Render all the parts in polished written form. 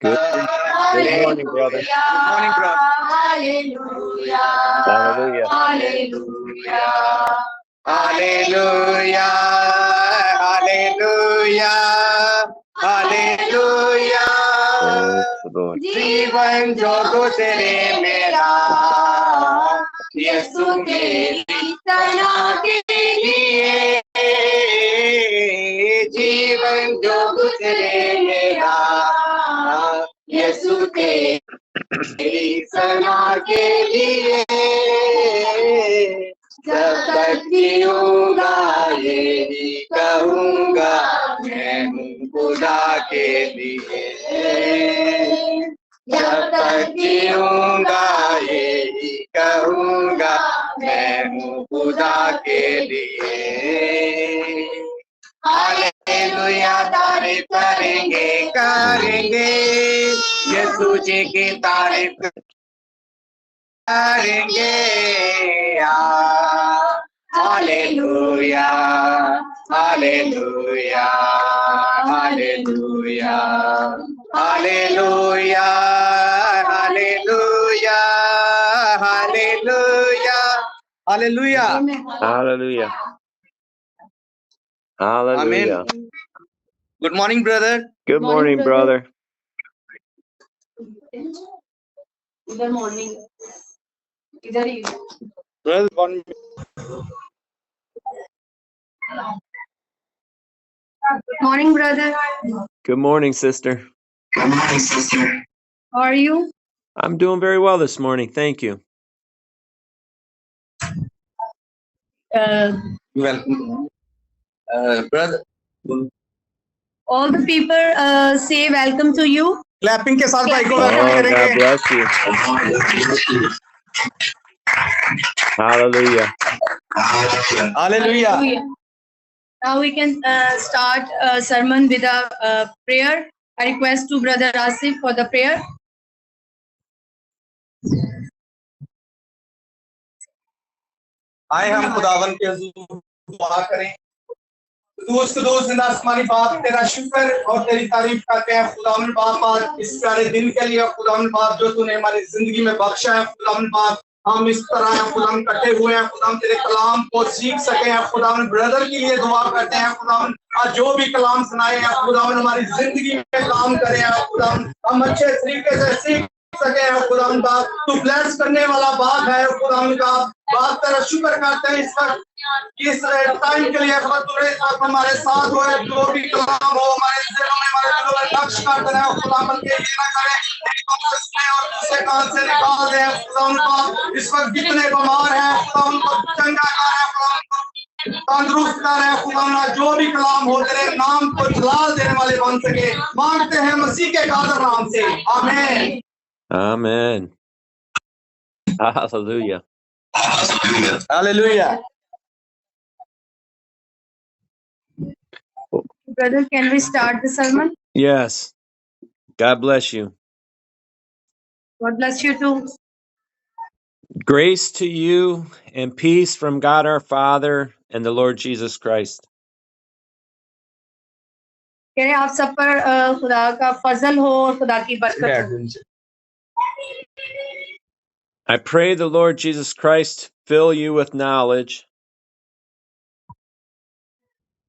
Good morning, brother. Good morning, brother. Hallelujah. Hallelujah. Hallelujah. Hallelujah. Hallelujah. Hallelujah. Praise the Lord. जीवन जो गुजरे मेरा यीशु तेरी तना के लिए, जीवन जो गुजरे मेरा यीशु तेरी तना के लिए, जब तक जीऊंगा यही कहूँगा मैं हूँ खुदा के लिए, जब तक जीऊंगा यही कहूँगा मैं हूँ खुदा के लिए। हालेलुया तारीफ करेंगे करेंगे यीशु जी की तारीफ करेंगे। Hallelujah hallelujah hallelujah hallelujah hallelujah hallelujah hallelujah. Hallelujah. Hallelujah. Amen. Good morning, brother. Good morning, brother. इधर मॉर्निंग इधर ही Brother, one morning brother. Good morning, sister. Good morning, sister. How are you? I'm doing very well this morning. Thank you. Welcome, brother. All the people say welcome to you. Clapping के साथ भाई को Oh, welcome God करेंगे। bless you. Hallelujah. Hallelujah. Now we can start a sermon with a prayer. I request to brother Asif for the prayer. आए हम खुदावन के हुजूर दुआ करें। कुदूस जिंदा आसमानी बाप, तेरा शुक्र और तेरी तारीफ करते हैं खुदावन बाप, आज इस प्यारे दिन के लिए खुदावन बाप जो तूने हमारी जिंदगी में बख्शा है खुदावन बाप। हम इस तरह खुदावन कटे हुए हैं खुदावन, तेरे कलाम को सीख सके हैं खुदावन। ब्रदर के लिए दुआ करते हैं खुदावन, आज जो भी कलाम सुनाए हैं खुदावन हमारी जिंदगी में काम करे हैं खुदावन, हम अच्छे तरीके से सीख सके हैं खुदावन बाप। तू ब्लेस करने वाला बाप है खुदावन का बाप, तेरा शुक्र करते हैं इस वक्त इस टाइम के लिए तूने हमारे साथ हो, जो भी कलाम हो हमारे दिलों में हमारे दिलों में नक्श कर देना खुदावन के ये ना करे और दूसरे कान से निकाल दे खुदावन बाप। इस वक्त जितने बीमार हैं खुदावन को चंगा कर, खुदावन को तंदुरुस्त कर खुदावन, जो भी कलाम हो तेरे नाम को जलाल देने वाले बन सके, मांगते हैं मसीह के कादर नाम से, आमीन। Amen. Hallelujah. Hallelujah. Brother, can we start the sermon? Yes. God bless you. God bless you too. Grace to you and peace from God our Father and the Lord Jesus Christ. कह रहे आप सब पर खुदा का फजल हो और खुदा की बरकत हो। I pray the Lord Jesus Christ fill you with knowledge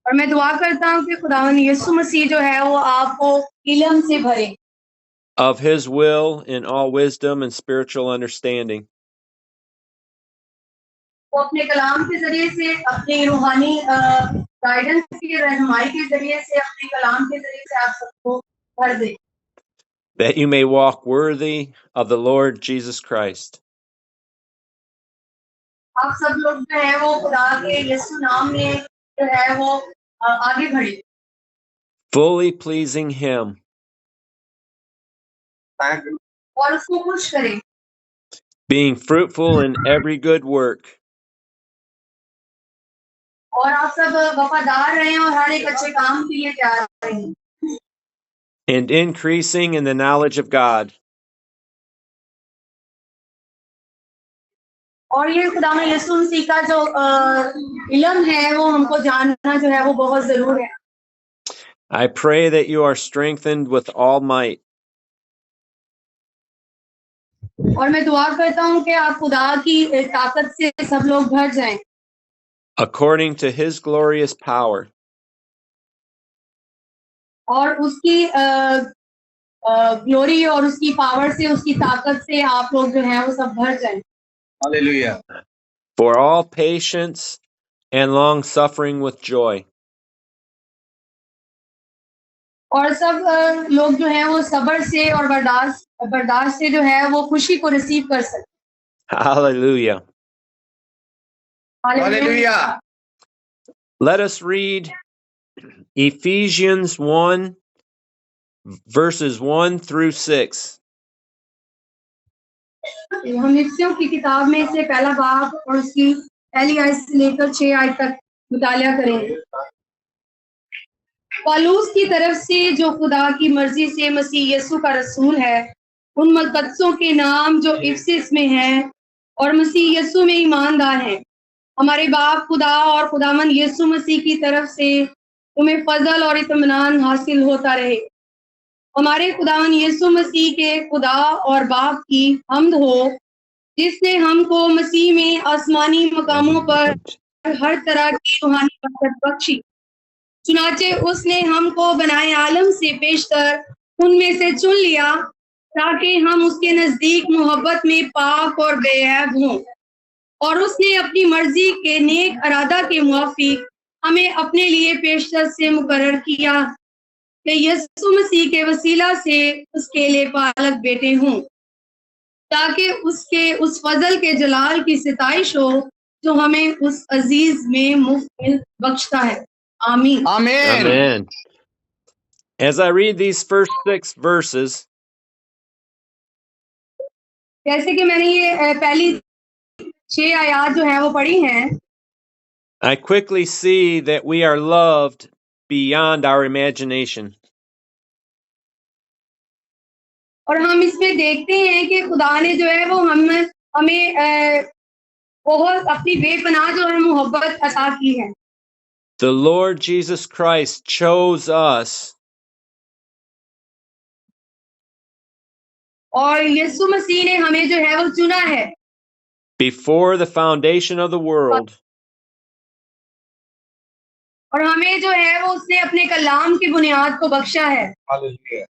और मैं दुआ करता हूँ कि खुदावन यीशु मसीह जो है वो आपको इल्म से भरे, of his will in all wisdom and spiritual understanding. वो अपने कलाम के जरिए से, अपनी रूहानी गाइडेंस की रहनुमाई के जरिए से, अपने कलाम के जरिए से आप सबको भर दे, That you may walk worthy of the Lord Jesus Christ. आप सब लोग जो है वो खुदा के यीशु नाम में जो है वो आगे बढ़े, Fully pleasing him, और उसको खुश करें, being fruitful in every good work, और आप सब वफादार रहें और हर एक अच्छे काम के लिए तैयार रहें, and increasing in the knowledge of God. और ये खुदावन यीशु मसीह का जो इल्म है वो हमको जानना जो है वो बहुत जरूर है। I pray that you are strengthened with all might और मैं दुआ करता हूँ कि आप खुदा की ताकत से सब लोग भर जाएं according to his glorious power, और उसकी ग्लोरी और उसकी पावर से, उसकी ताकत से आप लोग जो हैं वो सब भर जाएं। Hallelujah. for all patience and long suffering with joy. और सब लोग जो हैं वो सब्र से और बर्दाश्त से जो है वो खुशी को रिसीव कर सकें। Hallelujah. Hallelujah. Let us read Ephesians 1, verses 1 through 6. हम इफ्सियों की किताब में से पहला बाब और उसकी पहली आयत से लेकर 6 आयत तक मुतालिया करेंगे। पौलुस की तरफ से जो खुदा की मर्जी से मसीह यीशु का रसूल है, उन मुकद्दसों के नाम जो इफिसस में हैं और मसीह यीशु में ईमानदार हैं, हमारे बाप खुदा और खुदावंद यीशु मसीह की तरफ से तुम्हें फजल और इत्मीनान हासिल होता रहे। हमारे खुदावंद यीशु मसीह के खुदा और बाप की हम्द हो, जिसने हमको मसीह में आसमानी मकामों पर हर तरह की रूहानी बरकत बख्शी। चुनाचे उसने हमको बनाए आलम से पेशतर उनमें से चुन लिया, ताकि हम उसके नजदीक मोहब्बत में पाक और बेऐब हों। और उसने अपनी मर्जी के नेक इरादा के मुआफिक हमें अपने लिए पेशतर से मुकर्रर किया कि यीशु मसीह के वसीला से उसके लिए पालक बेटे हों, ताकि उसके उस फजल के जलाल की सिताइश हो जो हमें उस अजीज में मुफ्त बख्शता है। आमीन। आमीन। Amen. As I read these first 6 verses, जैसे कि मैंने ये पहली 6 आयात जो है वो पढ़ी हैं, I quickly see that we are loved beyond our imagination. और हम इसमें देखते हैं कि खुदा ने जो है वो हमें बहुत अपनी बेपनाह जो है मोहब्बत अता की है। The Lord Jesus Christ chose us और यीशु मसीह ने हमें जो है वो चुना है before the foundation of the world और हमें जो है वो उसने अपने कलाम की बुनियाद को बख्शा है hallelujah.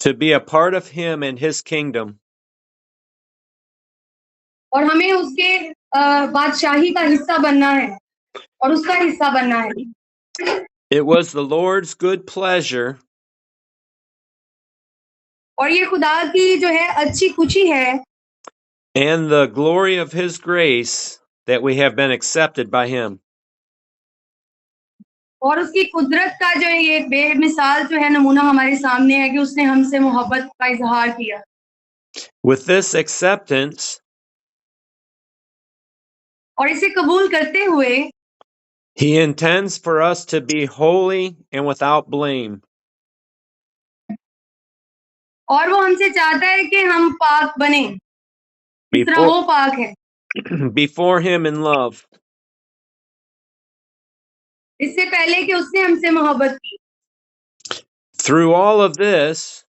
to be a part of him and his kingdom. और हमें उसके बादशाही का हिस्सा बनना है और उसका हिस्सा बनना है। It was the Lord's good pleasure और ये खुदा की जो है अच्छी खुशी है and the glory of his grace that we have been accepted by him. और उसकी कुदरत का जो ये बेमिसाल जो है नमूना हमारे सामने है कि उसने हमसे मोहब्बत का इजहार किया। With this acceptance, और इसे कबूल करते हुए he intends for us to be holy and without blame. और वो हमसे चाहता है कि हम पाक बने, जिस तरह वो पाक है, before him in love. इससे पहले कि उसने हमसे मोहब्बत की। Through all of this,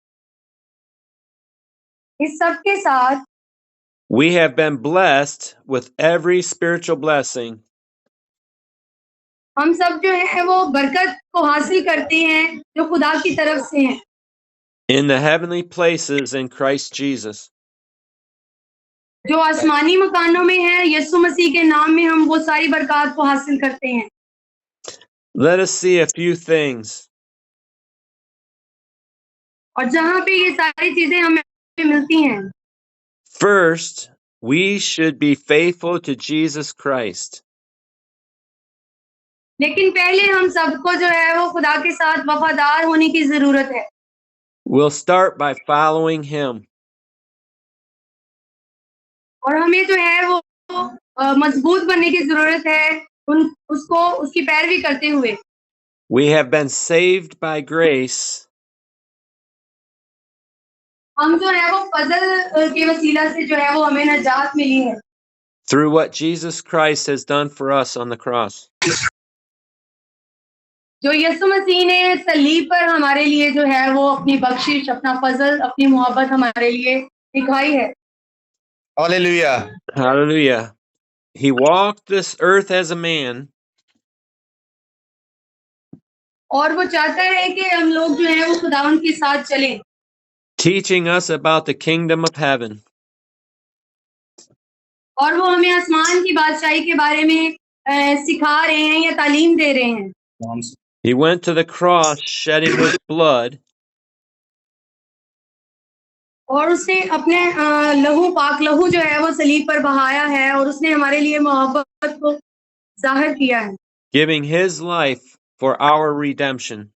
इस सब के साथ we have been blessed with every spiritual blessing हम सब जो है वो बरकत को हासिल करते हैं जो खुदा की तरफ से है in the heavenly places in Christ Jesus. जो आसमानी मकानों में है, यीशु मसीह के नाम में हम वो सारी बरकत को हासिल करते हैं। Let us see a few things. और जहाँ पे ये सारी चीजें हमें मिलती हैं, First, we should be faithful to Jesus Christ. लेकिन पहले हम सबको जो है वो खुदा के साथ वफादार होने की जरूरत है। We'll start by following him. और हमें जो है वो मजबूत बनने की जरूरत है उसको उसकी पैरवी करते हुए। We have been saved by grace हम जो है वो फजल के वसीला से जो है वो हमें नजात मिली है through what Jesus Christ has done for us on the cross. जो यीशु मसीह ने सलीब पर हमारे लिए जो है वो अपनी बख्शिश, अपना फजल, अपनी मोहब्बत हमारे लिए दिखाई है। Hallelujah. Hallelujah. He walked this earth as a man, और वो चाहता है कि हम लोग जो है वो खुदावंद के साथ चलें teaching us about the kingdom of heaven. और वो हमें आसमान की बादशाही के बारे में सिखा रहे हैं या तालीम दे रहे हैं। He went to the cross shedding his blood और उसने अपने लहू पाक लहू जो है वो सलीब पर बहाया है और उसने हमारे लिए मोहब्बत को जाहिर किया है giving his life for our redemption.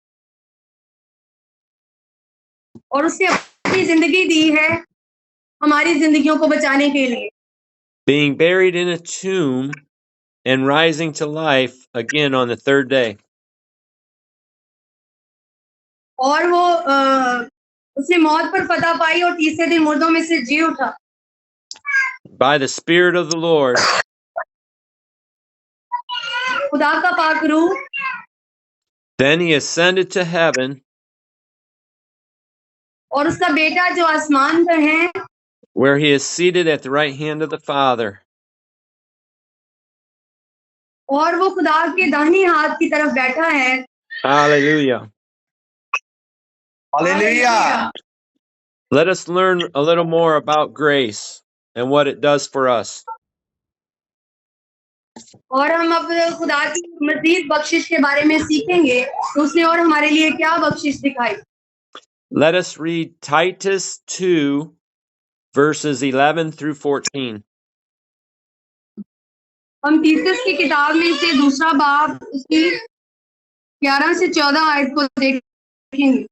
और उसने अपनी जिंदगी दी है हमारी जिंदगियों को बचाने के लिए Being buried in a tomb and rising to life again on the third day. और वो उसने मौत पर फतह पाई और तीसरे दिन मुर्दों में से जी उठा By the Spirit of the Lord, खुदा का पाक रूह then he ascended to heaven, और उसका बेटा जो आसमान पर है where he is seated at the right hand of the Father. और वो खुदा के दाहिने हाथ की तरफ बैठा है Hallelujah. Hallelujah. Let us learn a little more about grace and what it does for us. और हम अब खुदा की मजीद बख्शिश के बारे में सीखेंगे तो उसने और हमारे लिए क्या बख्शिश दिखाई Let us read Titus 2, verses 11 through 14. हम तीतुस की किताब में से दूसरा बाब उसकी 11 से 14 आयत को देखेंगे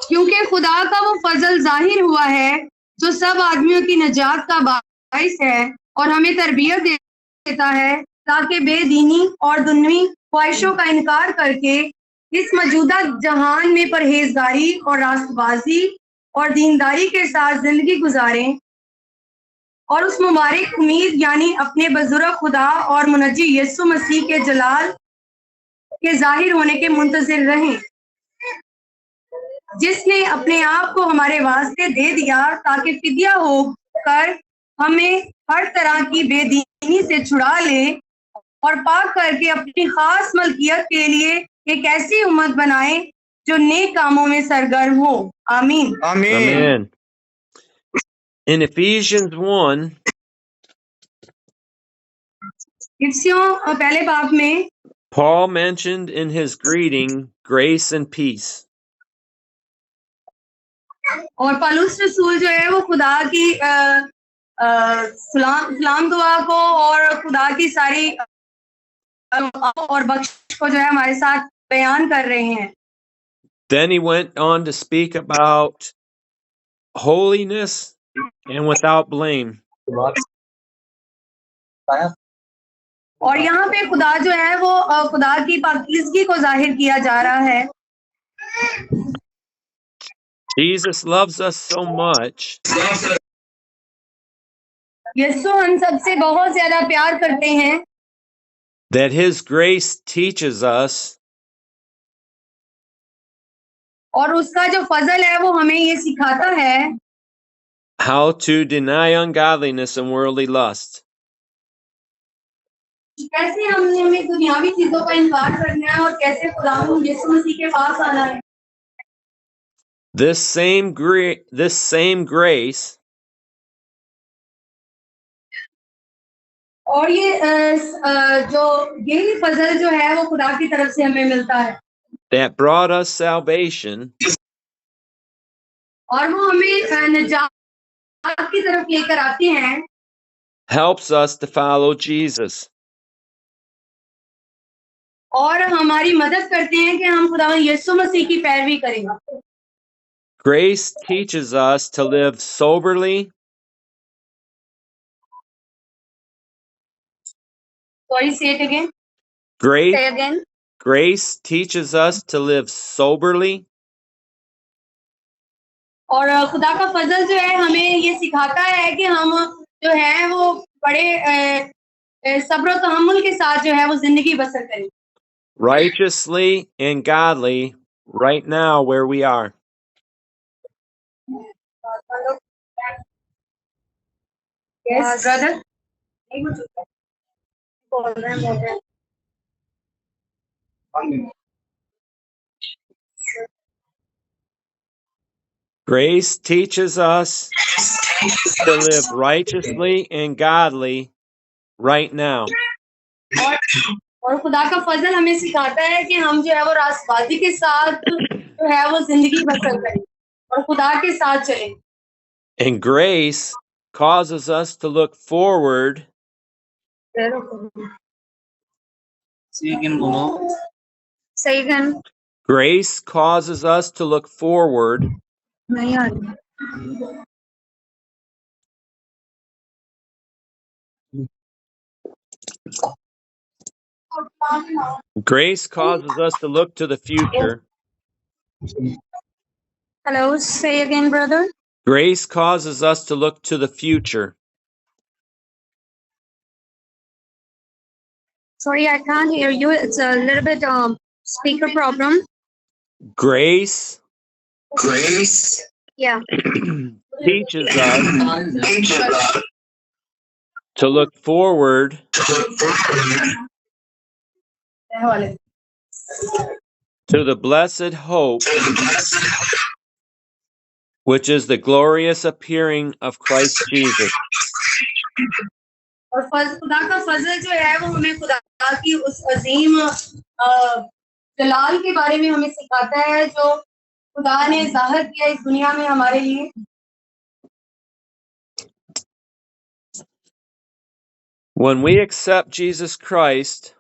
क्योंकि खुदा का वो फजल जाहिर हुआ है जो सब आदमियों की नजात का बाइस है और हमें तरबियत देता है ताकि बेदीनी और दुन्वी ख्वाहिशों का इनकार करके इस मौजूदा जहान में परहेजगारी और रास्तबाजी और दीनदारी के साथ जिंदगी गुजारें और उस मुबारक उम्मीद यानी अपने बुजुर्ग खुदा और मुनज्जी यीशु मसीह के जलाल के जाहिर होने के मुंतजिर रहें जिसने अपने आप को हमारे वास्ते दे दिया ताकि फिदिया होकर हमें हर तरह की बेदीनी से छुड़ा ले और पाक करके अपनी खास मलकियत के लिए एक ऐसी उम्मत बनाए जो नेक कामों में सरगर्म हो आमीन Amen. In Ephesians 1, इफ्सियों पहले बाब में Paul mentioned in his greeting grace and peace. और पौलुस रसूल जो है वो खुदा की सलाम दुआ को और खुदा की सारी और बख्शिश को जो है हमारे साथ बयान कर रहे हैं Then he went on to speak about holiness and without blame. और यहाँ पे खुदा जो है वो खुदा की पाकीज़गी को जाहिर किया जा रहा है Jesus loves us so much यीशु हम सबसे बहुत ज्यादा प्यार करते हैं that his grace teaches us और उसका जो फजल है वो हमें ये सिखाता है how to deny ungodliness and worldly lust. कैसे हमें दुनियावी चीजों का इनकार करना है और कैसे खुदा यीशु मसीह के पास आना है This same grace और ये जो यही फजल जो है वो खुदा की तरफ से हमें मिलता है that brought us salvation और वो हमें निजात की तरफ लेकर आती हैं helps us to follow Jesus. और हमारी मदद करते हैं कि हम खुदा यीशु मसीह की पैरवी करें Grace teaches us to live soberly, Sorry, say it again. grace, Say again. grace teaches us to live soberly, और खुदा का फजल जो है हमें ये सिखाता है कि हम जो है वो बड़े सब्र और तहम्मुल के साथ जो है वो जिंदगी बसर करें righteously and godly right now where we are. Yes, brother. नहीं कुछ होता है। बोल रहे हैं। 1 minute. Grace teaches us to live righteously and godly right now. और खुदा का फजल हमें सिखाता है कि हम जो है वो रास्तबाजी के साथ जो है वो जिंदगी बसर करें और खुदा के साथ चलें। And grace causes us to look forward सही gun Grace causes us to look forward नहीं आ रही। Grace causes us to look to the future. Hello, say again, brother. Grace causes us to look to the future. Sorry, I can't hear you. It's a little bit speaker problem. Grace Yeah. teaches us to look forward to the blessed hope, which is the glorious appearing of Christ Jesus. और खुदा का फजल जो है वो हमें खुदा की उस अजीम जलाल के बारे में हमें सिखाता है जो खुदा ने जाहिर किया इस दुनिया में हमारे लिए। When we accept Jesus Christ,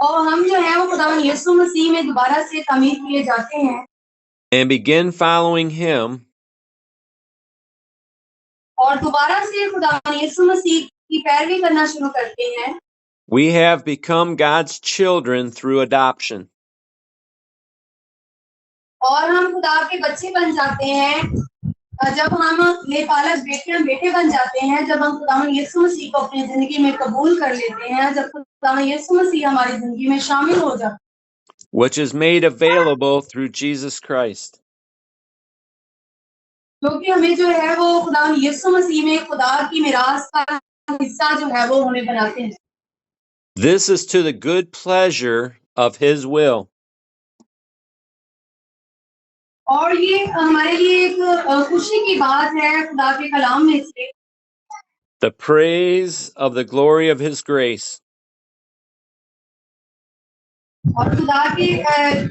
और हम जो है वो खुदा यीशु मसीह में दोबारा से तामीर किए जाते हैं and begin following Him, और दोबारा से खुदा यीशु मसीह की पैरवी करना शुरू करते हैं, we have become God's children through adoption. और हम खुदा के बच्चे बन जाते हैं जब हम लेपालक बेटे बन जाते हैं, जब हम खुदा यीशु मसीह को अपनी जिंदगी में कबूल कर लेते हैं, जब खुदा यीशु मसीह हमारी जिंदगी में शामिल हो जाते हैं, which is made available through Jesus Christ. क्योंकि हमें जो है वो खुदा यीशु मसीह में खुदा की मिरास का हिस्सा जो है वो हमें बनाते हैं। This is to the good pleasure of His will. और ये हमारे लिए एक खुशी की बात है खुदा के कलाम में से, The praise of the glory of His grace. और खुदा की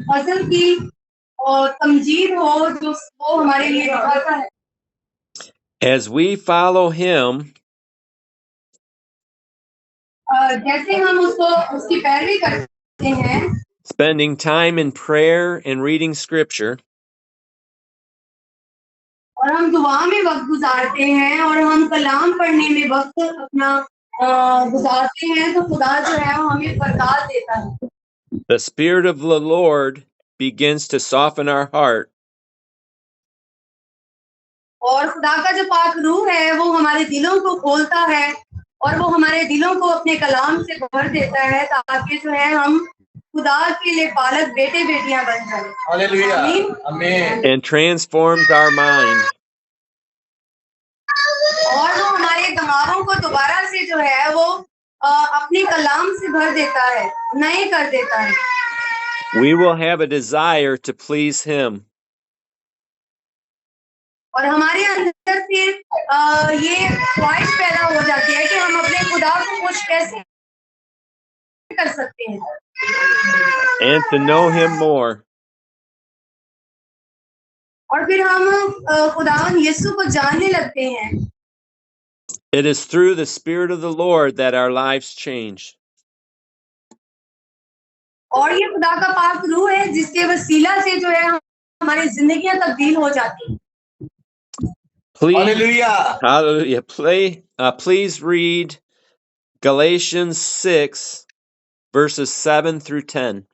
फजल की और तमजीद हो जो वो हमारे लिए दिखाता है। As we follow Him, जैसे हम उसकी पैरवी करते हैं, spending time in prayer and reading Scripture, और हम दुआ में वक्त गुजारते हैं और हम कलाम पढ़ने में वक्त अपना गुजारते हैं, तो खुदा जो है वो हमें बरकत देता है। the Spirit of the Lord begins to soften our heart, और खुदा का जो पाक रूह है वो हमारे दिलों को खोलता है और वो हमारे दिलों को अपने कलाम से भर देता है, ताकि जो है हम खुदा के लिए पालक बेटे बेटियां बन जाएं। Hallelujah. Amen. and transforms our mind. और वो हमारे दिमागों को दोबारा से जो है वो अपने कलाम से भर देता है, नए कर देता है। We will have a desire to please Him. और हमारे अंदर फिर ये ख्वाहिश पैदा हो जाती है कि हम अपने खुदा को खुश कैसे कर सकते हैं and to know Him more. और फिर हम खुदावन यीशु को जानने लगते हैं। It is through the Spirit of the Lord that our lives change. और ये खुदा का पाक रूह है जिसके वसीला से जो है हमारी जिंदगियां तब्दील हो जाती हैं। Please, Hallelujah. hallelujah. Please read Galatians 6, verses 7 through 10.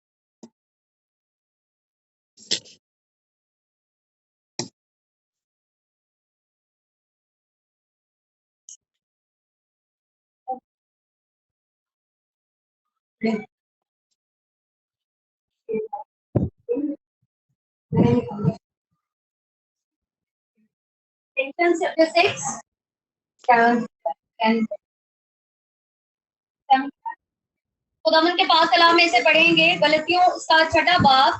Galatians chapter 6 and खुदावन के पाक कलाम में से पढ़ेंगे गलतियों उसका 6वां बाब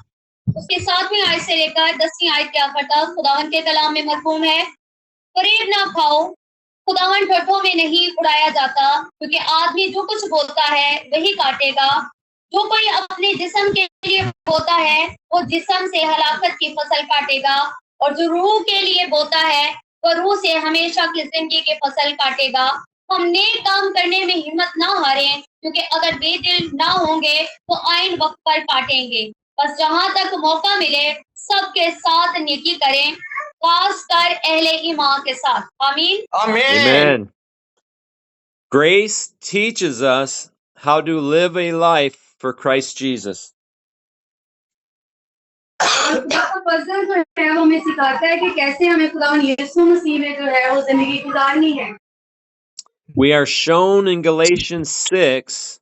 उसके 7वीं आयत से लेकर 10वीं आयत के आखिर तक खुदावन के कलाम में मरहूम है। करीब ना खाओ, खुदावन ठोठों में नहीं उड़ाया जाता, क्योंकि आदमी जो कुछ बोलता है वही काटेगा। जो कोई अपने जिस्म के लिए बोता है वो जिस्म से हलाकत की फसल काटेगा, और जो रूह के लिए बोता है वो रूह से हमेशा की जिंदगी की फसल काटेगा। हम नेक काम करने में हिम्मत ना हारें, क्योंकि अगर बेदिल ना होंगे तो आइन वक्त पर काटेंगे। बस जहां तक मौका मिले सबके साथ नेकी करें, खासकर अहले ईमान के साथ। आमीन। Amen. Grace teaches us how to live a life for Christ Jesus. खुदा का फजल जो है वो हमें सिखाता है कि कैसे हमें खुदावन यीशु मसीह में जो है वो जिंदगी गुजारनी है। We are shown in Galatians 6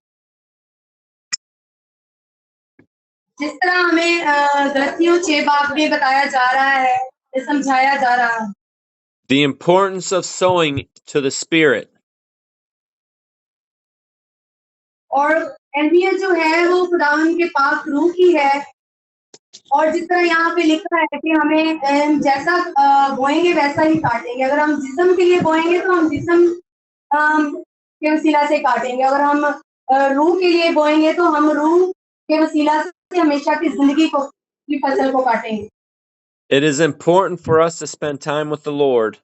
जिस तरह हमें गलतियों 6 बाब में बताया जा रहा है, समझाया जा रहा है, the importance of sowing to the Spirit. और अहमियत जो है वो खुदावन के पाक रूह की है। और जिस तरह यहाँ पे लिखा है कि हमें जैसा बोएंगे वैसा ही काटेंगे। अगर हम जिस्म के लिए बोएंगे तो हम जिस्म के वसीला से काटेंगे, अगर हम रूह के लिए बोएंगे तो हम रूह के वसीला से हमेशा की जिंदगी की फसल को काटेंगे। It is important for us to spend time with the Lord.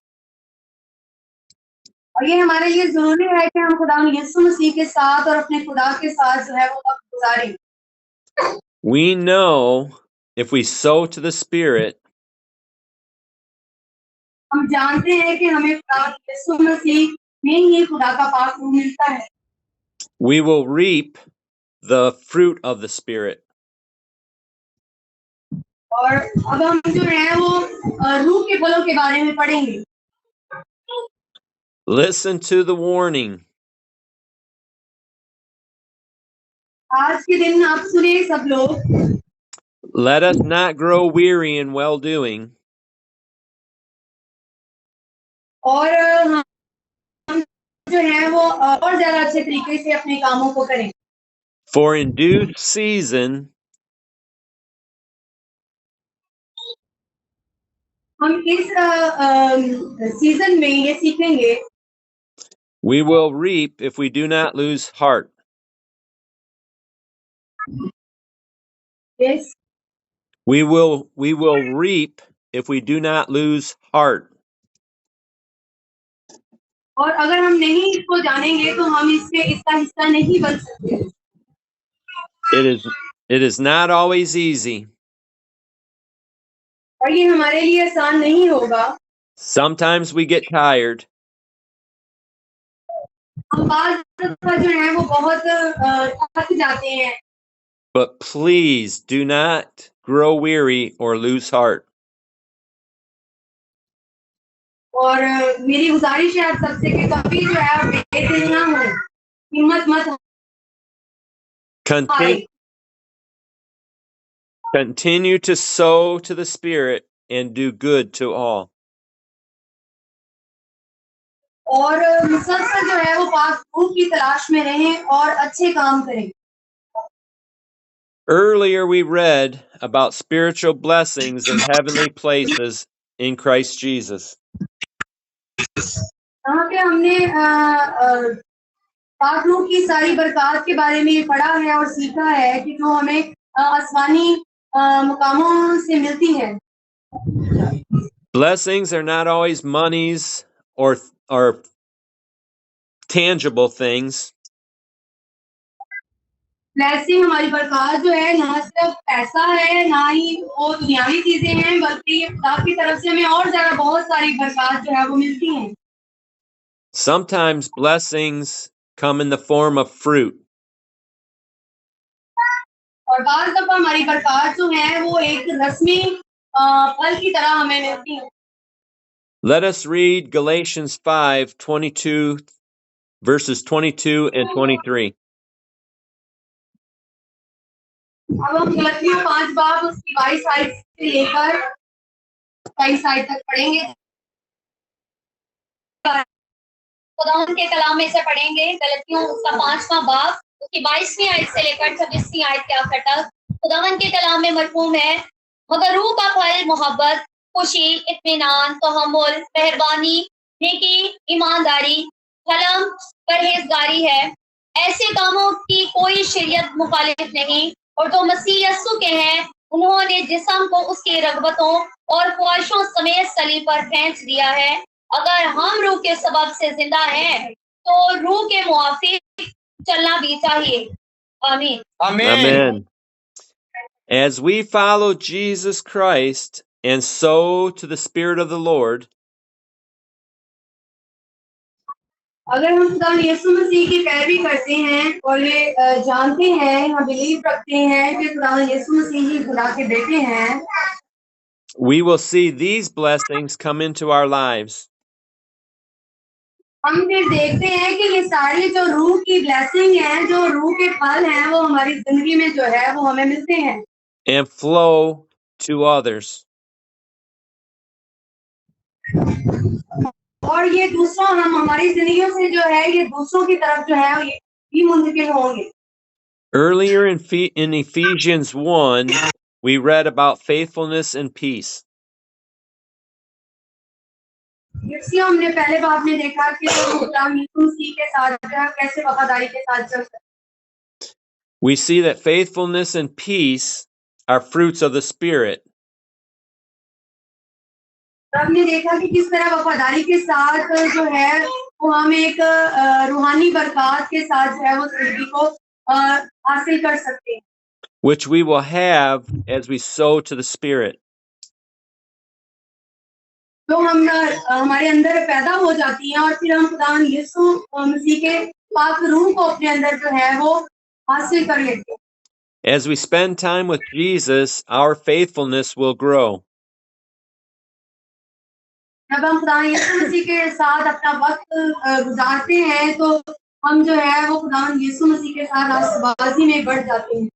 और ये हमारे लिए जरूरी है कि हम खुदा यीशु मसीह के साथ और अपने खुदा के साथ जो है वो वक्त गुजारें। We know if we sow to the Spirit, हम जानते हैं कि हमें खुदा यीशु मसीह में ही खुदा का पाक रूह मिलता है। we will reap the fruit of the Spirit. और अब हम जो है वो रूह के फलों के बारे में पढ़ेंगे। Listen to the warning. आज के दिन आप सुने सब लोग। Let us not grow weary in well doing, और हम जो है वो और ज्यादा अच्छे तरीके से अपने कामों को करें। for in due season हम इस सीजन में ये सीखेंगे, we will reap if we do not lose heart. yes, We will reap if we do not lose heart. और अगर हम नहीं इसको जानेंगे तो हम इसका हिस्सा नहीं बन सकते। It is not always easy. और ये हमारे लिए आसान नहीं होगा। Sometimes we get tired, हम बात जो है वो बहुत थक जाते हैं। but please do not grow weary or lose heart. और मेरी गुजारिश है आप सबसे कि कभी जो है आप बेदिल ना हो, हिम्मत मत हारें। Continue to sow to the Spirit and do good to all. और मुसलसल जो है वो पाक रूह की तलाश में रहें और अच्छे काम करें। Earlier we read about spiritual blessings in heavenly places in Christ Jesus. यहाँ पे हमने पाक रूह की सारी बरकत के बारे में पढ़ा है और सीखा है कि जो हमें आसमानी मुकामों से मिलती है। Blessings are not always monies or tangible things. Blessing हमारी बरकत जो है ना सिर्फ पैसा है, ना ही वो दुनियावी चीजें हैं, बल्कि खुदा की तरफ से हमें और ज्यादा बहुत सारी बरकत जो है वो मिलती हैं। Sometimes blessings come in the form of fruit. और बार दफा हमारी बरकत जो है वो एक रस्मी फल की तरह हमें मिलती है। Let us read Galatians 5:22 verses 22 and 23. अब हम गलतियों 5 बाब उसकी 22 आयत से लेकर 23 आयत तक पढ़ेंगे। खुदावंद के कलाम में से पढ़ेंगे गलतियों उसका 5वां बाब उसकी 22वीं आयत से लेकर 26वीं आयत के आखिर तक। खुदावंद के कलाम में मरकूम है, मगर रूह का फल मोहब्बत, खुशी, इत्मीनान, तहम्मुल, मेहरबानी, नेकी, ईमानदारी, हलम, परहेजगारी है। ऐसे कामों की कोई शरीयत मुखालिफ नहीं, और जो मसीह यस्सु के हैं उन्होंने जिस्म को उसकी रगबतों और ख्वाहिशों समेत सलीब पर खींच दिया है। अगर हम रूह के सबब से जिंदा हैं तो रूह के मुआफिक चलना भी चाहिए। आमीन। Amen. As we follow Jesus Christ and sow to the Spirit of the Lord, अगर हम खुदा यीशु मसीह की पैरवी करते हैं और ये जानते हैं, हम बिलीव रखते हैं कि खुदा यीशु मसीह ही खुदा के बेटे हैं, we will see these blessings come into our lives. हम फिर देखते हैं कि ये सारी जो रूह की ब्लेसिंग है, जो रूह के फल हैं, वो हमारी जिंदगी में जो है वो हमें मिलते हैं And flow to others. और ये दूसरों हम हमारी जिंदगियों से जो है ये दूसरों की तरफ जो है ये मुंतकिल होंगे। Earlier in Ephesians 1, we read about faithfulness and peace. इसलिए हमने पहले बात में देखा कि खुदा यीशु मसीह के साथ कैसे वफादारी के साथ चल सकते। We see that faithfulness and peace are fruits of the Spirit. हमने देखा कि किस तरह वफादारी के साथ जो है वो हम एक रूहानी बरकत के साथ जो है वो जिंदगी को हासिल कर सकते हैं, which we will have as we sow to the Spirit. तो हम हमारे अंदर पैदा हो जाती हैं और फिर हम खुदा यीशु मसीह के पाक रूह को अपने अंदर जो है वो हासिल कर लेते हैं। As we spend time with Jesus, our faithfulness will grow. जब हम खुदा यीशु मसीह के साथ अपना वक्त गुजारते हैं तो हम जो है वो खुदा यीशु मसीह के साथ आसबाजी में बढ़ जाते हैं।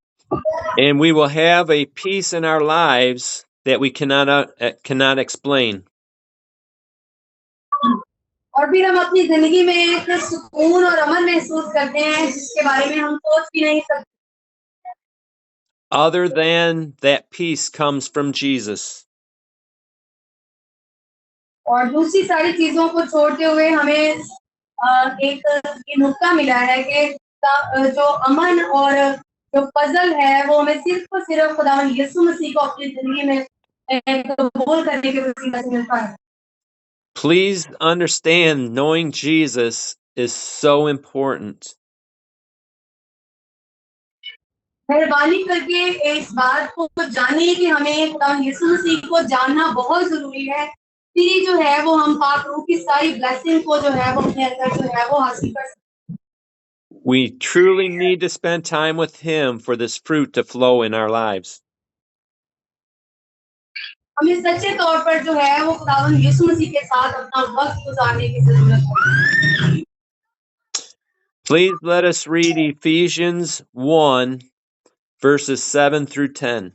And we will have a peace in our lives that we cannot explain. और फिर हम अपनी जिंदगी में एक सुकून और अमन महसूस करते हैं जिसके बारे में हम सोच भी नहीं सकते। Other than that peace comes from Jesus. और दूसरी सारी चीजों को छोड़ते हुए हमें एक नुक्ता मिला है कि जो अमन और जो फजल है वो हमें सिर्फ और सिर्फ खुदा यीशु मसीह को अपनी जिंदगी में कबूल करने के वसीले से मिलता है। Please understand, knowing Jesus is so important. मेहरबानी करके इस बात को जानिए कि हमें खुदा यीशु मसीह को जानना बहुत जरूरी है, फिर जो है वो हम पाक रूह की सारी ब्लेसिंग को जो है वो अपने अंदर जो है वो हासिल कर सकते हैं। We truly need to spend time with Him for this fruit to flow in our lives. हमें सच्चे तौर पर जो है वो खुदावंद यीशु मसीह के साथ अपना वक्त गुजारने की जरूरत है। Please let us read Ephesians 1, verses 7 through 10.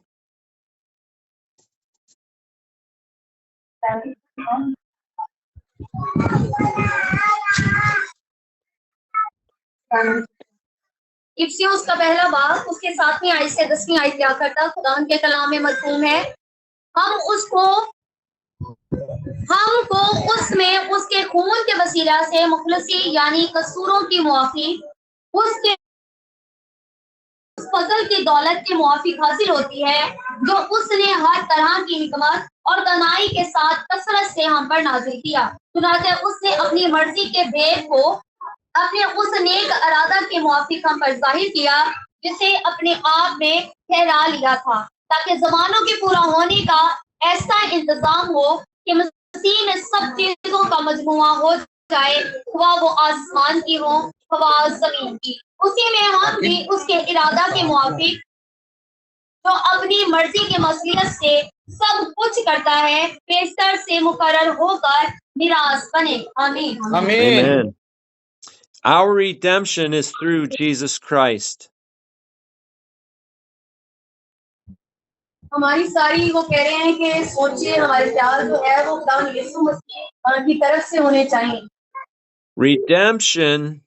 इफ्सियों उसका पहला बाब उसके 7वीं आयत से 10वीं आयत के आखिर तक खुदा के कलाम में मरकूम है। हमको उसमें उसके खून के वसीला से मुखलसी यानी कसूरों की मुआफी उसके फजल की दौलत के मुआफिक हासिल होती है जो उसने हर तरह की हिकमत और दानाई के साथ कसरत से हम पर नाजिल किया। चुनांचे उसने अपनी मर्जी के भेद को अपने उस नेक इरादा के मुआफिक हम पर जाहिर किया जिसे अपने आप में ठहरा लिया था, ताकि जमानों के पूरा होने का ऐसा इंतजाम हो कि मसीह में सब चीजों का मजमुआ हो जाए, हुआ वो आसमान की हो हवा जमीन की। उसी में हम भी उसके इरादा के मुआफिक जो अपनी मर्जी के मसलियत से सब कुछ करता है बेहतर से मुकर्रर होकर मिरास बने। आमीन। Amen. Our redemption is through Jesus Christ. हमारी सारी वो कह रहे हैं कि सोचे हमारे ख्याल जो है वो खुदा यीशु मसीह की तरफ से होने चाहिए। Redemption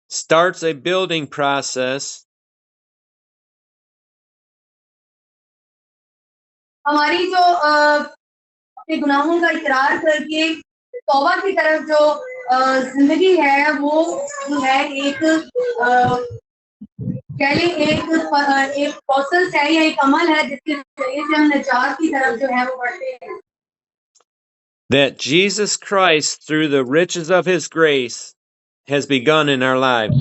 starts a building process हमारी जो अपने गुनाहों का इकरार करके तौबा की तरफ जो जिंदगी है वो जो है एक कह लें एक प्रोसेस है या एक अमल है जिसके जरिए से हम निजात की तरफ जो है वो बढ़ते हैं। that Jesus Christ, through the riches of his grace, has begun in our lives.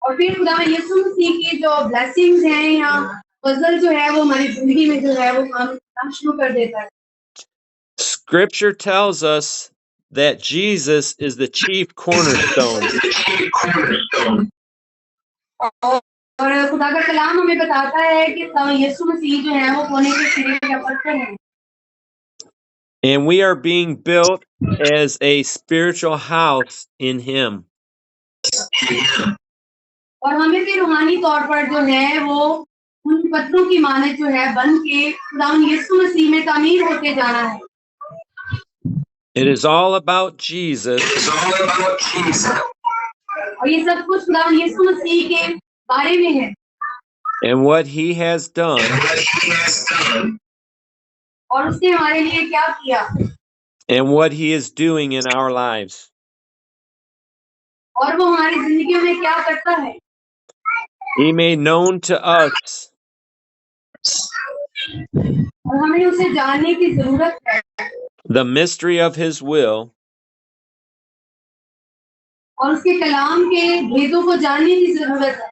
और फिर खुदा यीशु मसीह की जो ब्लेसिंग्स हैं या फजल जो है वो हमारी जिंदगी में जो है वो काम करना शुरू कर देता है। Scripture tells us that Jesus is the chief cornerstone. और खुदा का कलाम हमें बताता है कि यीशु मसीह जो है वो कोने के सिरे का पत्थर है। And we are being built as a spiritual house in him. और हमें भी रूहानी तौर पर जो है वो उन पत्थरों की मानद जो है बन के खुदा यीशु मसीह में तामीर होते जाना है। It is all about Jesus. और ये सब कुछ खुदा यीशु मसीह के बारे में है। And what he has done. और उसने हमारे लिए क्या किया। And what he is doing in our lives. और वो हमारी जिंदगियों में क्या करता है। He made known to us. और हमें उसे जानने की जरूरत है। The mystery of his will. और उसके कलाम के भेदों को जानने की जरूरत है।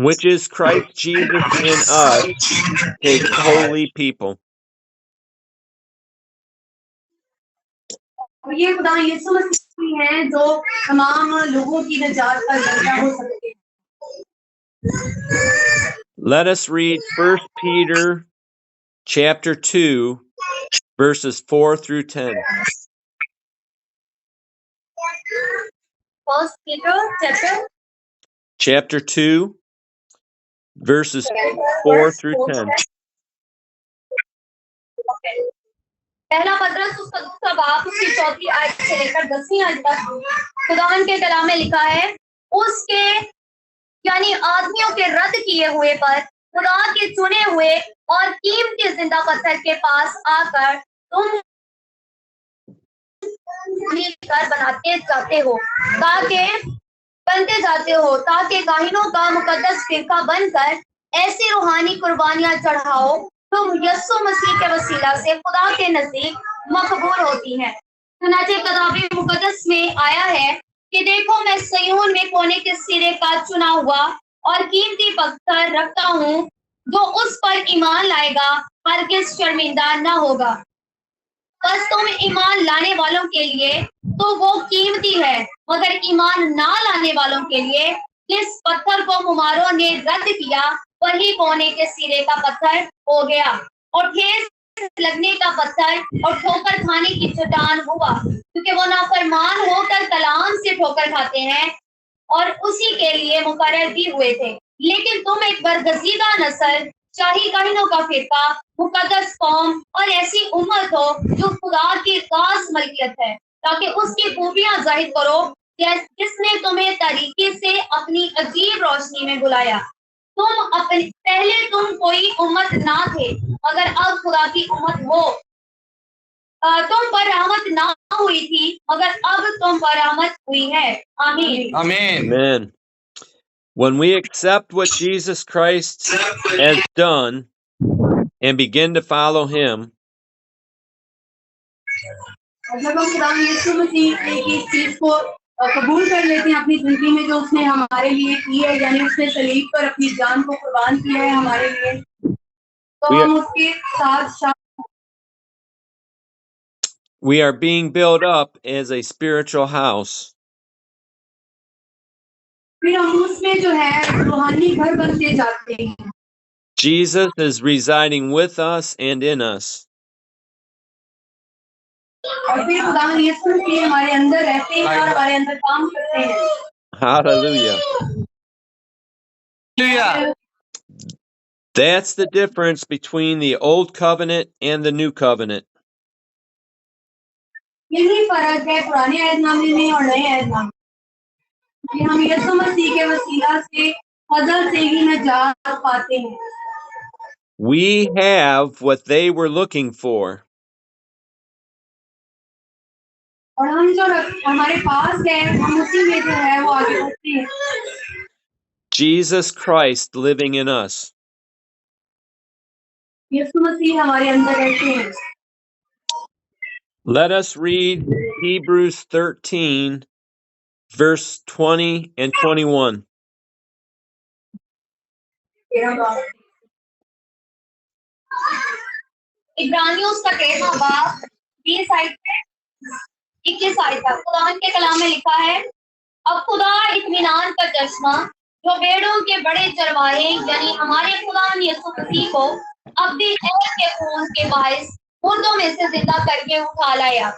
Which is Christ Jesus in us, his holy people. और ये खुदा यीशु मसीह हैं जो तमाम लोगों की निजात का जरिया हो सकते हैं। Let us read 1 Peter chapter 2 verses 4 through 10. 1 Peter Chapter 2 verses 4 through 10. पहला पत्रस उसका दूसरा बाब उसकी 4वीं आयत से लेकर 10वीं आयत तक खुदावन के कलाम में लिखा है, उसके यानी आदमियों के रद्द किए हुए पर खुदा के चुने हुए और कीमती जिंदा पत्थर के पास आकर तुम मिलकर बनते जाते हो ताकि काहिनों का मुकद्दस फिरका बनकर ऐसी रूहानी कुर्बानियां चढ़ाओ तुम यीशु मसीह के वसीला से खुदा के नजदीक मकबूल होती हैं। चुनांचे किताबी मुकद्दस में आया है कि देखो मैं सयून में कोने के सिरे का चुना हुआ और कीमती पत्थर रखता हूँ, जो उस पर ईमान लाएगा हरगिज़ शर्मिंदा न होगा। बस तुम ईमान लाने वालों के लिए तो वो कीमती है, मगर ईमान ना लाने वालों के लिए जिस पत्थर को मुमारों ने रद्द किया वही कोने के सिरे का पत्थर हो गया और ठेस लगने का पत्थर और ठोकर खाने की चट्टान हुआ, क्योंकि वो नाफरमान होकर कलाम से ठोकर खाते हैं और उसी के लिए मुकर्रर भी हुए थे। लेकिन तुम एक बरगजीदा नस्ल, शाही काहिनों का फिरका, मुकद्दस कौम और ऐसी उम्मत हो जो खुदा की खास मलकियत है, ताकि उसकी खूबियां जाहिर करो जिसने तुम्हें तरीके से अपनी अजीब रोशनी में बुलाया। पहले तुम कोई उम्मत ना थे, मगर अब खुदा की उम्मत हो। तुम पर रहमत ना हुई थी, मगर अब तुम पर रहमत हुई है। आमीन। Amen. When we accept what Jesus Christ has done and begin to follow him, जब हम खुदा यीशु मसीह की इस चीज को कबूल कर लेते हैं अपनी जिंदगी में जो उसने हमारे लिए की है, यानी उसने सलीब पर अपनी जान को कुर्बान किया है हमारे लिए, तो हम उसके साथ we are being built up as a spiritual house. फिर हम उसमें जो है रूहानी घर बनते जाते हैं। Jesus is residing with us and in us. और फिर खुदा यीशु मसीह हमारे अंदर रहते हैं और हमारे अंदर काम करते हैं। Hallelujah. That's the difference between the old covenant and the new covenant. यही फर्क है पुराने अहदनामे में और नए अहदनामे में कि हम यीशु मसीह के वसीला से फजल से ही नजात पाते हैं We have what they were looking for. और हम जो हमारे पास है हम उसी में जो है वो आगे बढ़ते हैं Jesus Christ living in us. यीशु मसीह हमारे अंदर रहते हैं Let us read Hebrews 13, verse 20 and 21. इब्रानियों उसका 13वां बाब 20 आयत से 21 आयत तक खुदा के कलाम में लिखा है अब खुदा इत्मीनान का चश्मा जो भेड़ों के बड़े चरवाहे यानी हमारे खुदा यीशु मसीह को अपनी ऐश के खून के बायस मुर्दों में से जिंदा करके उठा लाया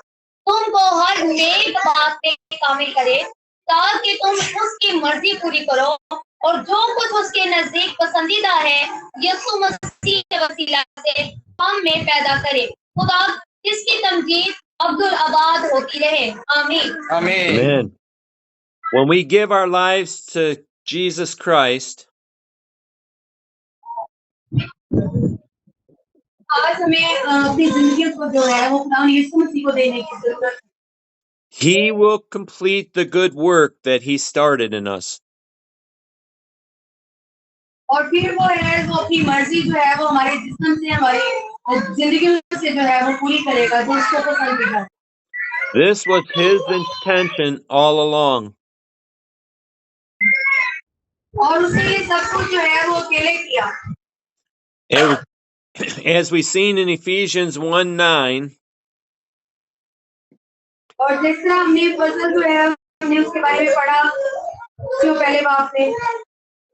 तुमको हर नेक बात में कामिल करे ताकि तुम उसकी मर्जी पूरी करो और जो कुछ उसके नजदीक पसंदीदा है यीशु मसीह के वसीला से हम में पैदा करे खुदा इसकी तमजीद अब्दुल आबाद होती रहे आमीन Amen. When we give our lives to Jesus Christ, आज हमें अपनी जिंदगी को जो है वो खुदा यीशु मसीह को देने की जरूरत है He will complete the good work that He started in us. और फिर वो है वो अपनी मर्जी जो है वो हमारे जिस्म से हमारी जिंदगी से जो है वो पूरी करेगा जो उसको पसंद है This was His intention all along. और उसने ये सब कुछ जो है वो अकेले किया As we seen in Ephesians 1:9, और जिस तरह हमने फसल जो है हमने उसके बारे में पढ़ा जो पहले बाप ने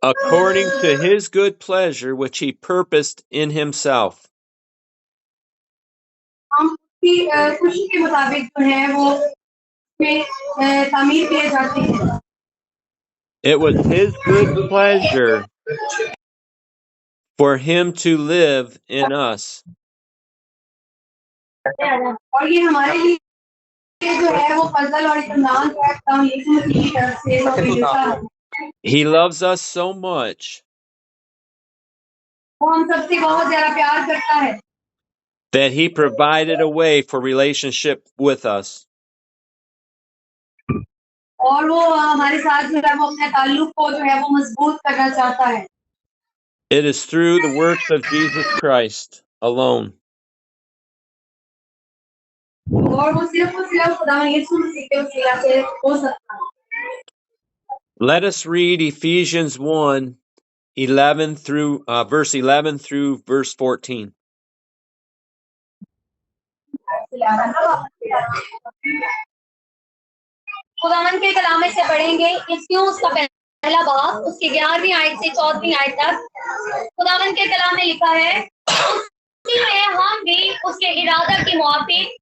according to His good pleasure which He purposed in Himself. हम उसकी खुशी के मुताबिक जो है वो में तामीर किए जाते हैं It was His good pleasure for Him to live in us. और ये हमारे लिए जो है वो फजल और इत्मीनान का काम यीशु मसीह की तरफ से वो मिलता है He loves us so much वो हम सबसे बहुत ज्यादा प्यार करता है that He provided a way for relationship with us. और वो हमारे साथ जो है वो अपने ताल्लुक को जो है वो मजबूत करना चाहता है It is through the works of Jesus Christ alone. और वो सिर्फ खुदा यीशु मसीह के वसीला से हो सकता है Let us read Ephesians 1:11 through verse 11 through verse 14. खुदावन के कलामे से पढ़ेंगे इसक्यों उसका पहला बाब उसकी 11वीं आयत से 14वीं आयत तक खुदावन के कलाम में लिखा है उसी में हम भी उसके इरादा के मुआफिक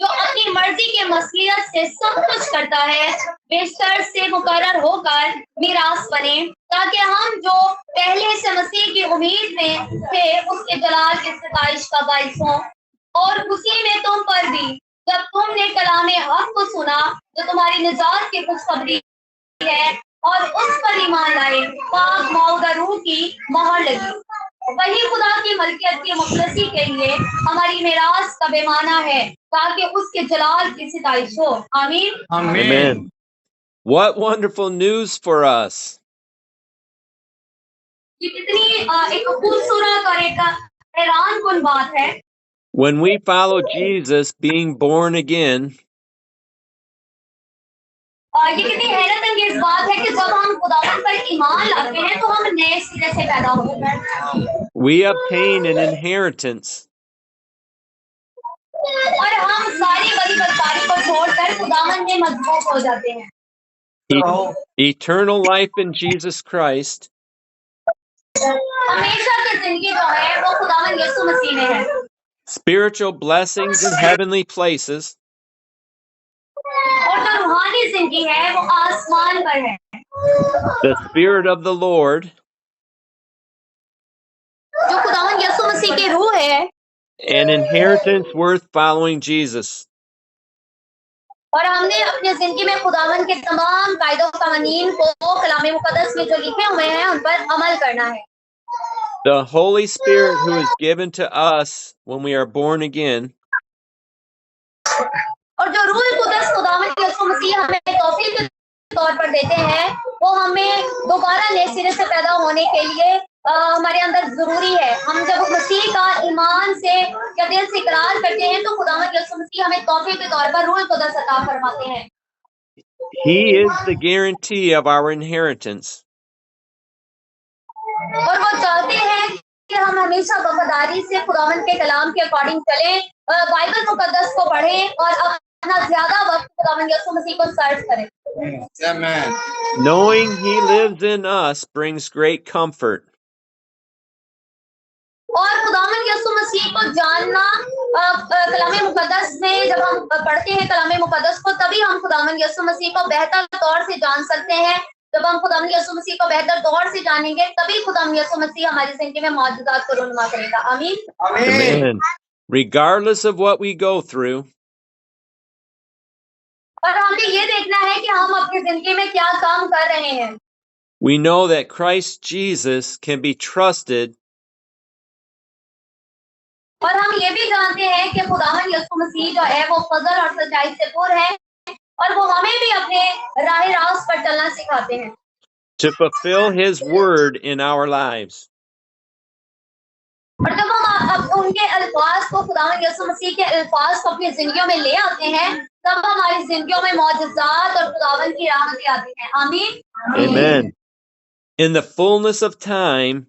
जो अपनी मर्जी के मसलियत से सब कुछ करता है बेशर से मुकर्रर होकर मीरास बने ताकि हम जो पहले से मसीह की उम्मीद में थे उसके जलाल की सताइश का बाइस हों और उसी में तुम पर भी जब तुमने कलामे हक को सुना जो तुम्हारी निजात की खुशखबरी है और उस पर ईमान लाए पाक मौदा रूह की मोहर लगी वही खुदा की मलकियत की मुखलसी के लिए हमारी मिरास का बेमाना है ताकि उसके जलाल की सिताइश हो आमीन Amen. What wonderful news for us. ये कितनी एक खूबसूरत और एक हैरान कुन बात है When we follow Jesus being born again, ये कितनी हैरत अंगेज बात है कि जब हम खुदावन पर ईमान लाते हैं तो हम नए सिरे से पैदा होते हैं we obtain an inheritance. और हम सारी बड़ी बदकारी को छोड़कर खुदावन में मजबूत हो जाते हैं Eternal life in Jesus Christ हमेशा की जिंदगी जो है वो खुदावन यीशु मसीह में है spiritual blessings in heavenly places, और जो रूहानी जिंदगी है वो आसमान पर है the Spirit of the Lord, जो खुदावन यीशु मसीह की रूह है an inheritance worth following Jesus. और हमने अपने जिंदगी में खुदावन के तमाम कायदों कवानीन को कलाम मुकद्दस में जो लिखे हुए हैं उन पर अमल करना है। The Holy Spirit, who is given to us when we are born again, और जो रूह कुदस खुदावन यीशु मसीह हमें तौफीक के तौर पर देते हैं, वो हमें दोबारा नए सिरे से पैदा होने के लिए हमारे अंदर जरूरी है। हम जब मसीह का ईमान से या दिल से इकरार करते हैं तो खुदावन यीशु मसीह हमें तौफीक के तौर पर रूह कुदस अता फरमाते हैं। He is the guarantee of our inheritance. और वो चाहते हैं कि हम हमेशा वफादारी से खुदावन के कलाम के अकॉर्डिंग चलें, बाइबल मुकद्दस को पढ़ें और अपना ज्यादा वक्त खुदावन यीशु मसीह को सर्च करें। Amen. Knowing He lives in us brings great comfort. और खुदावन यीशु मसीह को जानना, कलाम मुकद्दस में जब हम पढ़ते हैं कलाम मुकद्दस को, तभी हम खुदावन यीशु मसीह को बेहतर तौर से जान सकते हैं। जब हम खुदावन यीशु मसीह को बेहतर तौर से जानेंगे तभी खुदावन यीशु मसीह हमारी जिंदगी में मौजूदात को रुनुमा करेगा। आमीन। Amen. Regardless of what we go through, और हमें ये देखना है कि हम अपनी जिंदगी में क्या काम कर रहे हैं। we know that Christ Jesus can be trusted और हम ये भी जानते हैं कि खुदावन यीशु मसीह जो है वो फजल और सच्चाई से पूर्ण है और वो हमें भी अपने राह रास्त पर चलना सिखाते हैं। to fulfill His word in our lives. और जब हम अब उनके अल्फाज को, खुदावन यीशु मसीह के अल्फाज को अपनी जिंदगियों में ले आते हैं, तब हमारी जिंदगियों में मौजज़ात और खुदावन की रहमतें आती हैं। आमीन। Amen. In the fullness of time,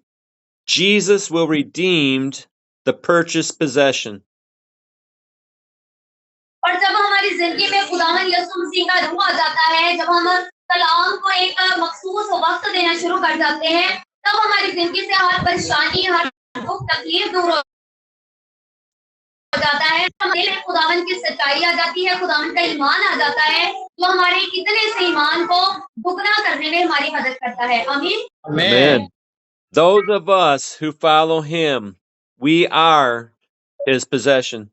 Jesus will redeem the purchased possession. और जब हमारी जिंदगी में खुदावन यीशु मसीह का रूह आ जाता है, जब हम कलाम को एक मखसूस वक्त देना शुरू कर जाते हैं, तब हमारी जिंदगी से हर परेशानी, हर दुख तकलीफ दूर हो जाता है। हमारे खुदावन की सच्चाई आ जाती है, खुदावन का ईमान आ जाता है, जो हमारे कितने से ईमान को दुगना करने में हमारी मदद करता है। आमीन। Amen. Those of us who follow Him, we are His possession.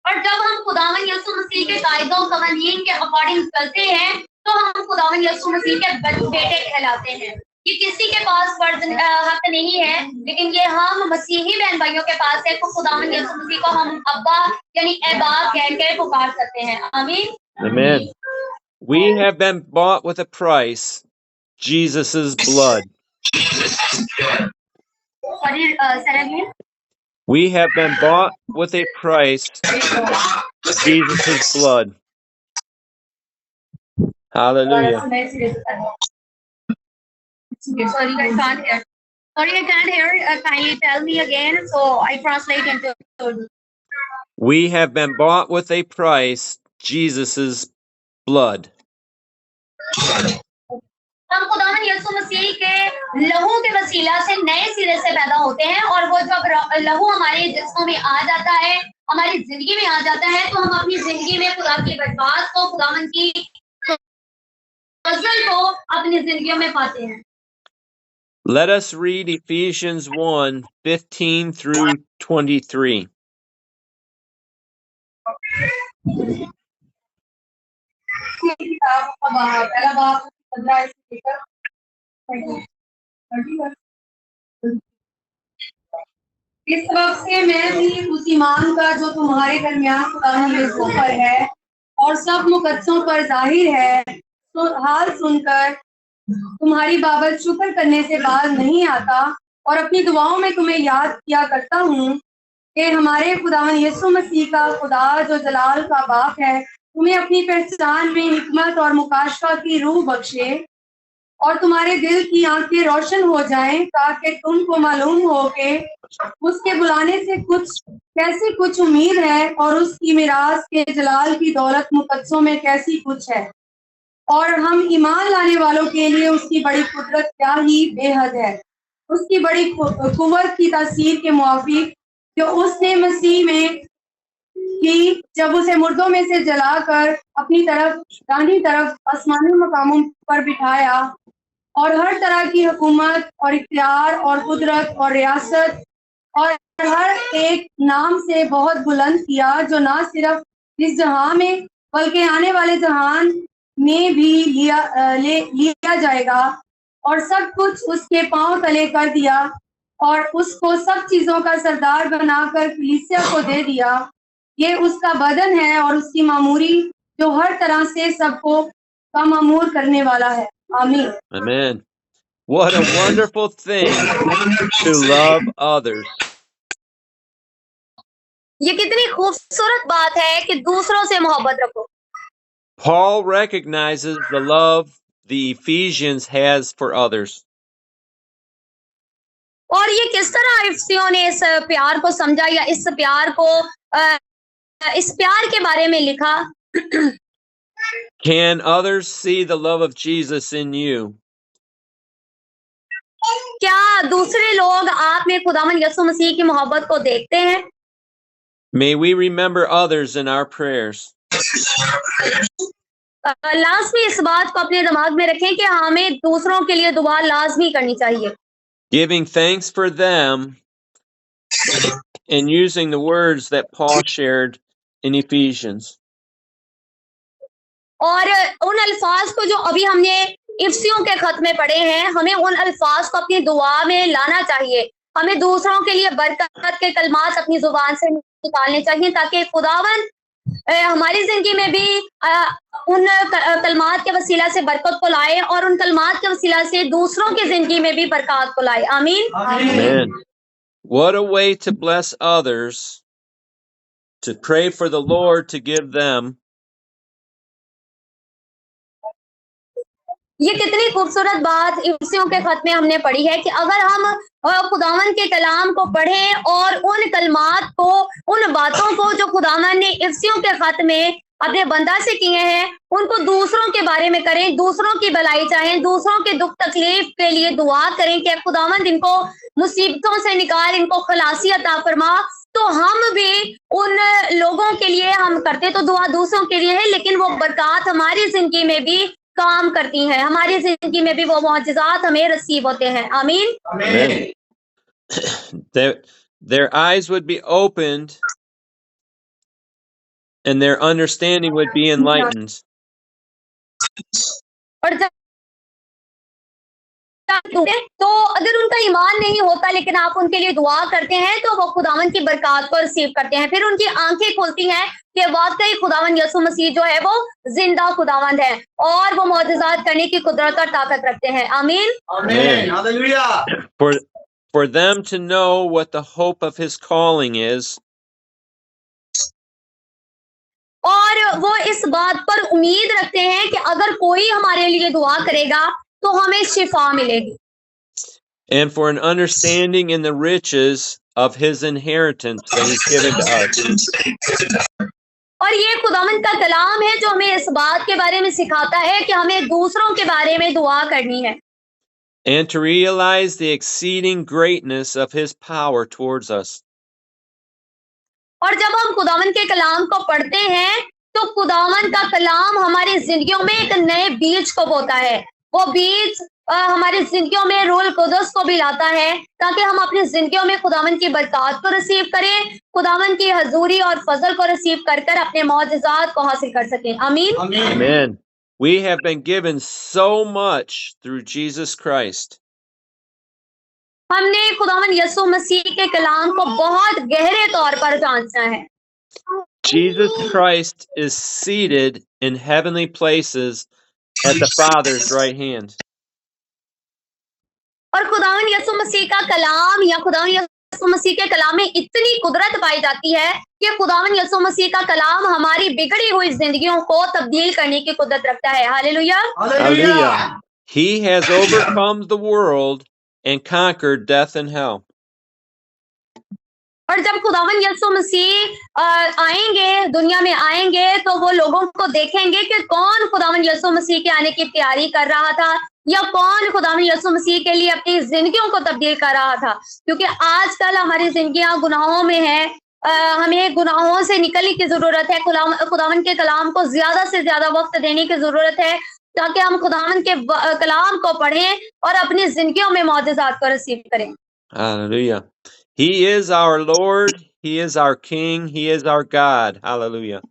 और जब हम खुदावन यीशु मसीह के कायदों कवानीन के अकॉर्डिंग चलते हैं तो हम खुदावन यीशु मसीह के बेटे कहलाते हैं। ये किसी के पास फर्ज हक नहीं है, लेकिन ये हम मसीही बहन भाइयों के पास है। तो खुदावन यीशु मसीह को हम अब्बा यानी एबाब कह के पुकार सकते हैं। आमीन। Amen. We have been bought with a price, Jesus' blood. Sorry sir again. We have been bought with a price, Jesus' blood. Hallelujah. Sorry, I can't hear. Sorry, I can't hear. Kindly tell me again, so I translate into. We have been bought with a price, Jesus' blood. हम खुदावन यीशु मसीह के लहू के वसीला से नए सिरे से पैदा होते हैं और वो जब लहू हमारे जिस्मों में आ जाता है, हमारी जिंदगी में आ जाता है, तो हम अपनी जिंदगी में खुदा की बरकत को, खुदावन की फजल को अपनी जिंदगियों में पाते हैं। Let us read Ephesians 1:15 through 23. इस सबब से मैं भी उस ईमान का जो तुम्हारे दरमियान खुदावंद यीशु पर है और सब मुकद्दसों पर जाहिर है, तो हाल सुनकर तुम्हारी बाबत शुक्र करने से बाज नहीं आता और अपनी दुआओं में तुम्हें याद किया करता हूँ कि हमारे खुदावंद यीशु मसीह का खुदा जो जलाल का बाप है, तुम्हें अपनी पहचान में हिकमत और मुकाशफा की रूह बख्शे और तुम्हारे दिल की आंखें रोशन हो जाएं, ताकि तुमको मालूम हो कि उसके बुलाने से कैसी कुछ उम्मीद है और उसकी मिरास के जलाल की दौलत मुकद्दसों में कैसी कुछ है, और हम ईमान लाने वालों के लिए उसकी बड़ी कुदरत क्या ही बेहद है, उसकी बड़ी कुव्वत की तासीर के मुआफिक जो उसने मसीह में की, जब उसे मुर्दों में से जलाकर अपनी तरफ दाहिनी तरफ आसमानी मकामों पर बिठाया और हर तरह की हुकूमत और इख्तियार और कुदरत और रियासत और हर एक नाम से बहुत बुलंद किया, जो ना सिर्फ इस जहां में बल्कि आने वाले जहान में भी लिया जाएगा और सब कुछ उसके पांव तले कर दिया और उसको सब चीजों का सरदार बनाकर कलीसिया को दे दिया। ये उसका बदन है और उसकी मामूरी जो हर तरह से सबको का मामूर करने वाला है। आमीन। Amen. What a wonderful thing to love others. ये कितनी खूबसूरत बात है कि दूसरों से मोहब्बत रखो। Paul recognizes the love the Ephesians has for others. और ये किस तरह इफ्सियों ने इस प्यार को समझा या इस प्यार के बारे में लिखा। Can others see the love of Jesus in you? क्या दूसरे लोग आप में खुदावन यीशु मसीह की मोहब्बत को देखते हैं? May we remember others in our prayers. लाजमी इस बात को अपने दिमाग में रखें कि हमें दूसरों के लिए दुआ लाजमी करनी चाहिए। Giving thanks for them and using the words that Paul shared in Ephesians. और उन अल्फाज को जो अभी हमने इफ्सियों के खत में पढ़े हैं, हमें उन अल्फाज को अपनी दुआ में लाना चाहिए। हमें दूसरों के लिए बरकत के कलमात अपनी जुबान से निकालने चाहिए ताकि खुदावन हमारी जिंदगी में भी उन कलमात के वसीला से बरकत को लाए और उन कलमात के वसीला से दूसरों की जिंदगी में भी बरकत को लाए। आमीन। Amen. What a way to bless others, to pray for the Lord to give them. ये कितनी खूबसूरत बात इफ्सियों के खत में हमने पढ़ी है कि अगर हम खुदावन के कलाम को पढ़ें और उन कलमात को, उन बातों को जो खुदावन ने इफ्सियों के खत में अपने बंदा से किए हैं, उनको दूसरों के बारे में करें, दूसरों की भलाई चाहें, दूसरों के दुख तकलीफ के लिए दुआ करें कि खुदावन इनको मुसीबतों से निकाल, इनको खलासी अता फरमा। तो हम भी उन लोगों के लिए हम करते तो दुआ दूसरों के लिए है, लेकिन वो बरकत हमारी जिंदगी में भी काम करती हैं, हमारी जिंदगी में भी वो मौजज़ात हमें नसीब होते हैं। आमीन। Amen. Their eyes would be opened and their understanding would be enlightened. और तो अगर उनका ईमान नहीं होता लेकिन आप उनके लिए दुआ करते हैं तो वो खुदावन की बरकत को रिसीव करते हैं, फिर उनकी आंखें खुलती हैं कि वाकई खुदावन यीशु मसीह जो है वो जिंदा खुदावंद है और वो मौजज़ात करने की कुदरत और ताकत रखते हैं। आमीन। आमीन। Hallelujah. For them to know what the hope of his calling is. और वो इस बात पर उम्मीद रखते हैं कि अगर कोई हमारे लिए दुआ करेगा तो हमें शिफा मिलेगी। And for an understanding in the riches of his inheritance that he's given to us. और ये खुदावंद का कलाम है जो हमें इस बात के बारे में सिखाता है कि हमें दूसरों के बारे में दुआ करनी है। And to realize the exceeding greatness of his power towards us. और जब हम खुदावंद के कलाम को पढ़ते हैं तो खुदावंद का कलाम हमारी जिंदगियों में एक नए बीज को बोता है। वो बीज हमारी जिंदगियों में रूह कुदस को भी लाता है ताकि हम अपनी जिंदगियों में खुदावंद की बरकत को रिसीव करें, खुदावंद की हजूरी और फजल को रिसीव कर कर अपने मौजज़ात को हासिल कर सकें। आमीन। Amen. We have been given so much through Jesus Christ. हमने खुदावंद यीशु मसीह के कलाम को बहुत गहरे तौर पर जांचना है। Jesus Christ is seated in heavenly places at the Father's right hand. और खुदावंद यीशु मसीह का कलाम या खुदावंद यीशु मसीह के कलाम में इतनी कुदरत पाई जाती है कि खुदावंद यीशु मसीह का कलाम हमारी बिगड़ी हुई जिंदगियों को तब्दील करने की कुदरत रखता है। Hallelujah. Hallelujah. He has overcome the world and conquered death and hell. और जब खुदावंद यीशु मसीह आएंगे, दुनिया में आएंगे, तो वो लोगों को देखेंगे कि कौन खुदावंद यीशु मसीह के आने की तैयारी कर रहा था या कौन खुदावंद यीशु मसीह के लिए अपनी जिंदगियों को तब्दील कर रहा था। क्योंकि आजकल हमारी जिंदगियां गुनाहों में है, हमें गुनाहों से निकलने की जरूरत है। खुदावंद के कलाम को ज्यादा से ज्यादा वक्त देने की जरूरत है ताकि हम खुदावंद के कलाम को पढ़ें और अपनी जिंदगियों में मौजज़ात को रिसीव करें। Hallelujah. He is our Lord. He is our King. He is our God. Hallelujah.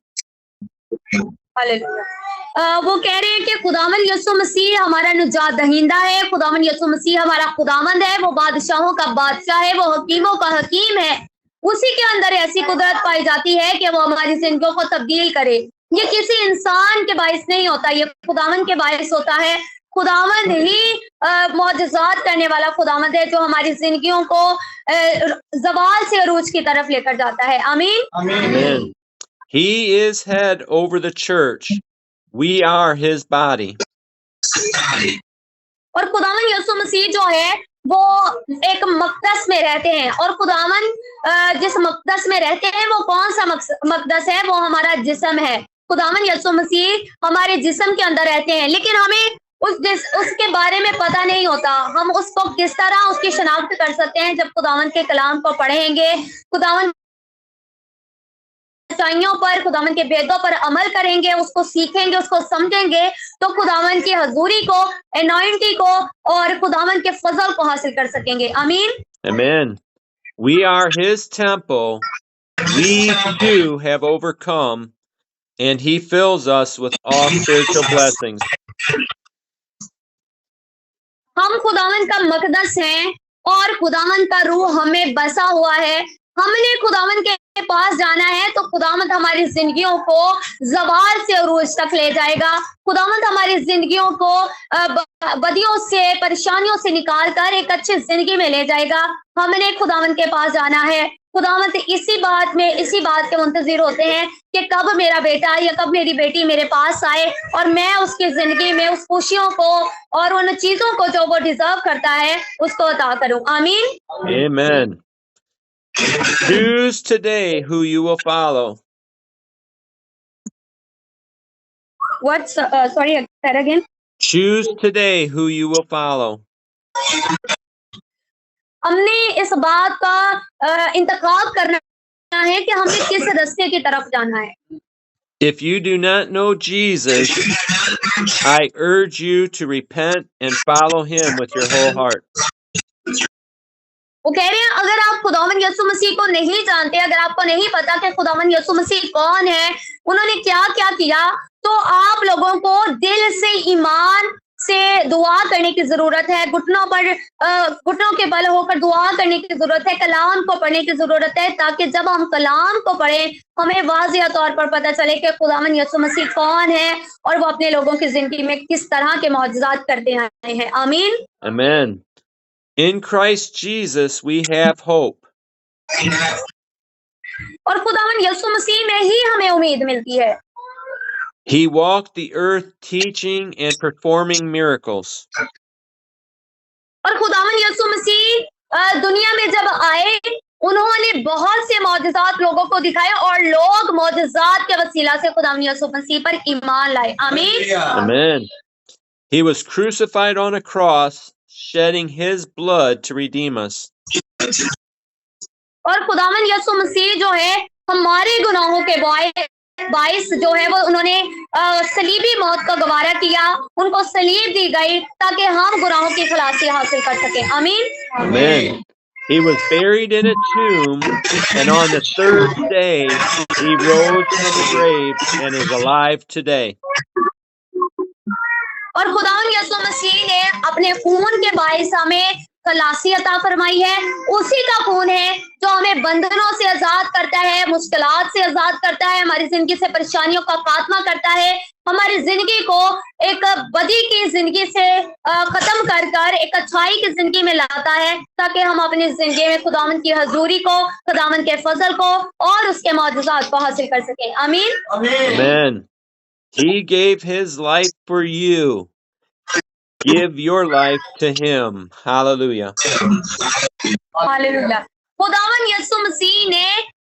Hallelujah. वो कह रहे हैं कि खुदावन यीशु मसीह हमारा निजात दहिंदा है, खुदावन यीशु मसीह हमारा खुदावंद है, वो बादशाहों का बादशाह है, वो हकीमों का हकीम है। उसी के अंदर ऐसी कुदरत पाई जाती है कि वो हमारी जिंदगियों को तब्दील करे। ये किसी इंसान के बाइस नहीं होता, ये खुदावन के बाइस होता है। खुदावंद ही मौजज़ात करने वाला खुदावंद है, जो हमारी जिंदगियों को ज़वाल से अरूज की तरफ लेकर जाता है। आमीन। Amen. He is head over the church. We are his body. और खुदावन यीशु मसीह जो है वो एक मकदस में रहते हैं, और खुदावन जिस मकदस में रहते हैं वो कौन सा मकदस है? वो हमारा जिस्म है। खुदावन यीशु मसीह हमारे जिस्म के अंदर रहते हैं, लेकिन हमें उसके बारे में पता नहीं होता। हम उसको किस तरह उसकी शनाख्त कर सकते हैं? जब खुदावन के कलाम को पढ़ेंगे, खुदावन सच्चाइयों पर, खुदावन के भेदों पर अमल करेंगे, उसको सीखेंगे, उसको समझेंगे, तो खुदावन की हजूरी को, एनॉइंटी को और खुदावन के फजल को हासिल कर सकेंगे। आमीन। Amen. We are his temple. We too have overcome, and he fills us with all spiritual blessings. हम खुदावन का मकदस हैं और खुदावन का रूह हमें बसा हुआ है। हमने खुदावन के पास जाना है तो खुदावंद हमारी जिंदगियों को ज़वाल से अरूज तक ले जाएगा। खुदावंद हमारी जिंदगियों को बदियों से, परेशानियों से निकाल कर एक अच्छी जिंदगी में ले जाएगा। हमने खुदावंद के पास जाना है। खुदावंद इसी बात के मुंतजिर होते हैं कि कब मेरा बेटा या कब मेरी बेटी मेरे पास आए और मैं उसकी जिंदगी में उस खुशियों को और उन चीजों को जो वो डिजर्व करता है उसको अता करूं। आमीन। Amen. Choose today who you will follow. What? Sorry, say again. Choose today who you will follow. हमने इस बात का इंतखाब करना है कि हमें किस रास्ते की तरफ जाना है। If you do not know Jesus, I urge you to repent and follow him with your whole heart. वो कह रहे हैं अगर आप खुदावंद यीशु मसीह को नहीं जानते, अगर आपको नहीं पता कि खुदावंद यीशु मसीह कौन है, उन्होंने क्या क्या किया, तो आप लोगों को दिल से ईमान से दुआ करने की जरूरत है। घुटनों के बल होकर दुआ करने की जरूरत है, कलाम को पढ़ने की जरूरत है, ताकि जब हम कलाम को पढ़ें हमें वाज़िया तौर पर पता चले कि खुदावंद यीशु मसीह कौन है और वो अपने लोगों की जिंदगी में किस तरह के मौजज़ात करते आए हैं। आमीन। Amen. In Christ Jesus we have hope. और खुदावंद यीशु मसीह में ही हमें उम्मीद मिलती है। He walked the earth teaching and performing miracles. और खुदावंद यीशु मसीह दुनिया में जब आए उन्होंने बहुत से मौजज़ात लोगों को दिखाए और लोग मौजज़ात के वसीला से खुदावंद यीशु मसीह पर ईमान लाए। आमीन। Amen. He was crucified on a cross, shedding his blood to redeem us. और खुदावंद यीशु मसीह जो है हमारे गुनाहों के बाइस जो है वो उन्होंने सलीबी मौत का गवारा किया, उनको सलीब दी गई ताकि हम गुनाहों की खलासी हासिल कर सकें। आमीन। Amen. He was buried in a tomb, and on the third day he rose from the grave and is alive today. और खुदावंद यीशु मसीह ने अपने खून के बाइस हमें खलासी अता फरमाई है। उसी का खून है जो हमें बंधनों से आजाद करता है, मुश्किलात से आजाद करता है, हमारी जिंदगी से परेशानियों का खात्मा करता है, हमारी जिंदगी को एक बदी की जिंदगी से खत्म कर एक अच्छाई की जिंदगी में लाता है, ताकि हम अपनी जिंदगी में खुदावंद की हजूरी को, खुदावंद के फजल को और उसके मौजज़ात को हासिल कर सकें। आमीन। Amen. He gave his life for you. Give your life to him. Hallelujah. Hallelujah. खुदावंद यीशु मसीह ने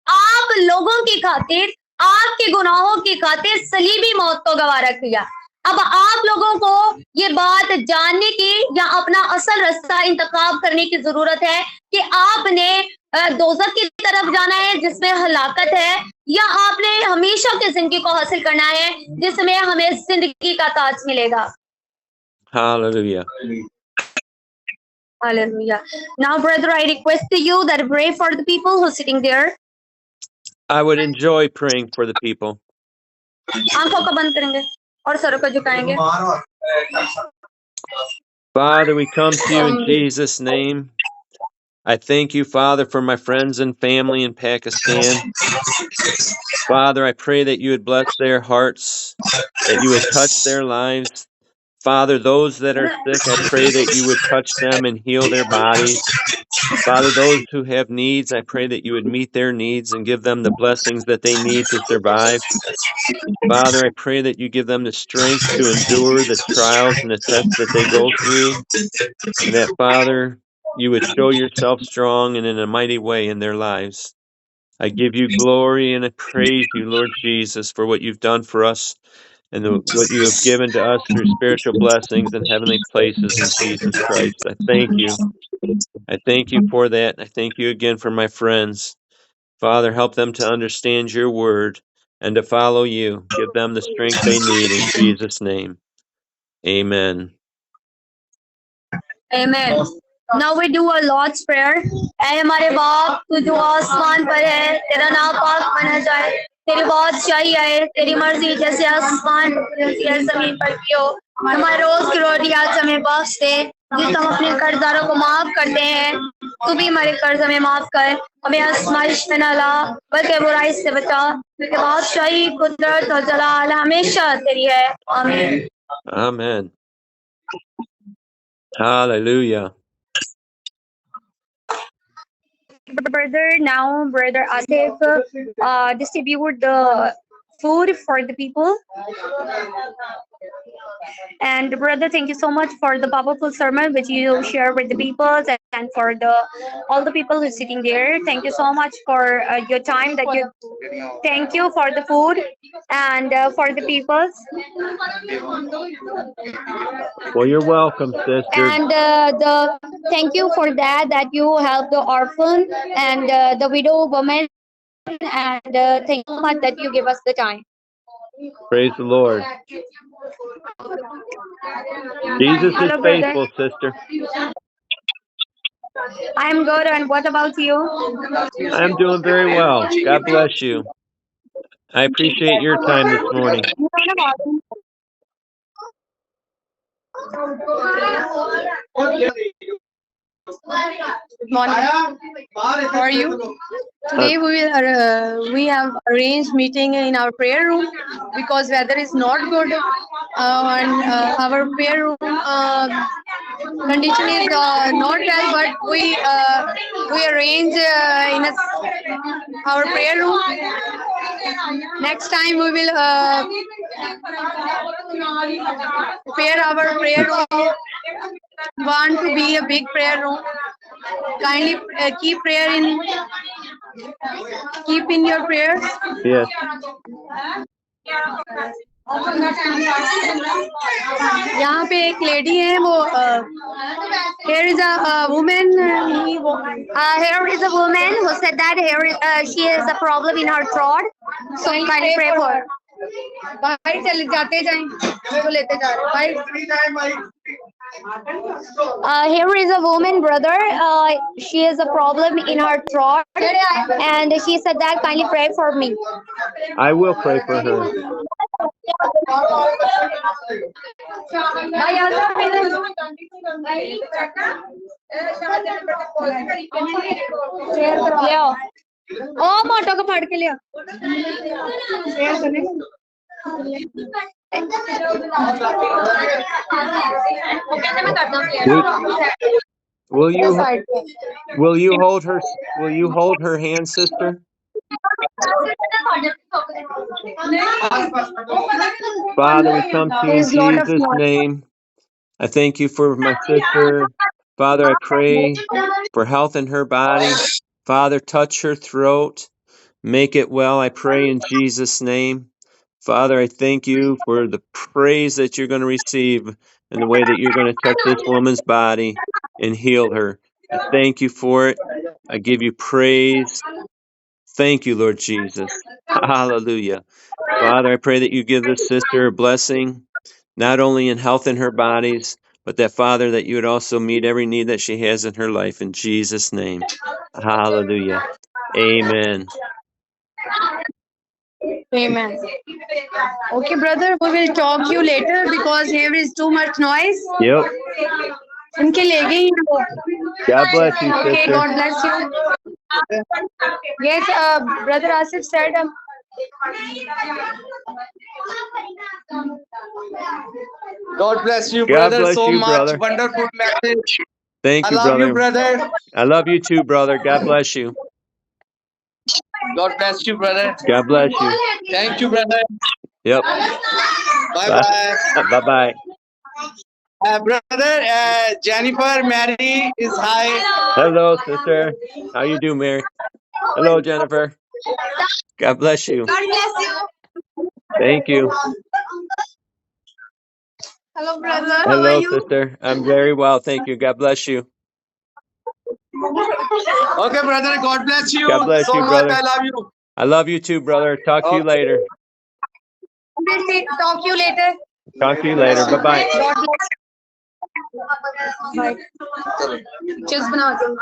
आप लोगों की खातिर, आपके गुनाहों की खातिर सलीबी मौत को गवारा किया। अब आप लोगों को ये बात जानने की या अपना असल रास्ता इंतखाब करने की जरूरत है कि आपने दोज़ख की तरफ जाना है जिसमें हलाकत है, या आपने हमेशा की जिंदगी को हासिल करना है जिसमें हमें जिंदगी का ताज मिलेगा। Hallelujah. Hallelujah. Now, brother, I request to you that pray for the people who are sitting there. I would enjoy praying for the people. आंखों को बंद करेंगे और सरों को झुकाएंगे। Father, we come to you in Jesus' name. I thank you, Father, for my friends and family in Pakistan. Father, I pray that you would bless their hearts, that you would touch their lives. Father, those that are sick, I pray that you would touch them and heal their bodies. Father, those who have needs, I pray that you would meet their needs and give them the blessings that they need to survive. Father, I pray that you give them the strength to endure the trials and the tests that they go through. And that, Father, you would show yourself strong and in a mighty way in their lives. I give you glory and I praise you, Lord Jesus, for what you've done for us and what you have given to us through spiritual blessings and heavenly places in Jesus Christ. I thank you. I thank you for that. I thank you again for my friends. Father, help them to understand your word and to follow you. Give them the strength they need in Jesus' name. Amen. Amen. Now we do a Lord's Prayer. ऐ हमारे बाप तू जो आसमान पर है, तेरा नाम पाक माना जाए, तेरी बादशाही आए, तेरी मर्जी जैसे आसमान पर जमीन पर की हो। हमारे रोज की रोटी आज हमें बख्श दे, जिस हम अपने कर्जदारों को माफ करते हैं, तू भी हमारे कर्ज हमें माफ कर, हमें आजमाइश में न ला बल्कि बुराई से बचा, क्योंकि बादशाही कुदरत और जलाल हमेशा तेरी है। आमीन। Amen. Hallelujah. Brother Asif distribute the food for the people. And brother, thank you so much for the powerful sermon which you share with the people and for all the people who are sitting there. Thank you so much for your time that you. Thank you for the food and for the people. Well, you're welcome, sister. And thank you for that you help the orphan and the widow woman, and thank you so much that you give us the time. Praise the Lord. Jesus is faithful, sister. I am good, and what about you? I'm doing very well. God bless you. I appreciate your time this morning. Good morning. How are you? Today we have arranged meeting in our prayer room because weather is not good and our prayer room condition is not well, but we arrange in our prayer room. Next time we will prepare our prayer room. Want to be a big prayer room. Kindly keep in your prayers. Yes. यहाँ पे एक lady है वो here is a woman Here is a woman who said that she has a problem in her throat, so kindly pray for her. बाहर चले जाते जाएं तो लेते जा रहे बाहर Here is a woman, brother. She has a problem in her throat, and she said that kindly pray for me. I will pray for her. Yeah. Oh, मोटो को फाड़ के लिया. Will you hold her? Will you hold her hand, sister? Father, we come to you in Jesus' name. I thank you for my sister. Father, I pray for health in her body. Father, touch her throat. Make it well, I pray in Jesus' name. Father, I thank you for the praise that you're going to receive and the way that you're going to touch this woman's body and heal her. I thank you for it. I give you praise. Thank you, Lord Jesus. Hallelujah. Father, I pray that you give this sister a blessing, not only in health in her bodies, but that, Father, that you would also meet every need that she has in her life in Jesus' name. Hallelujah. Amen. Amen. Okay, brother, we will talk to you later because here is too much noise. Yep. उनके ले गई हैं वो. God bless you, Okay, sister. God bless you. Yes, brother Asif said. God bless you, God brother, bless so you, much. brother. Wonderful message. Thank I you, love you, brother. brother. I love you too, brother. God bless you. God bless you, brother. God bless you. Thank you, brother. Yep. Bye bye. Bye bye. Brother, Jennifer Mary is hi. Hello, sister. How you doing, Mary? Hello, Jennifer. God bless you. God bless you. Thank you. Hello, brother. How are Hello, you? sister. I'm very well. Thank you. God bless you. Okay, brother. God bless you. God bless so you, much. brother. I love you. I love you too, brother. Talk to you Okay. later. Talk to you later. Talk to you later. Bye bye. God bless you. Bye. Just बना दो.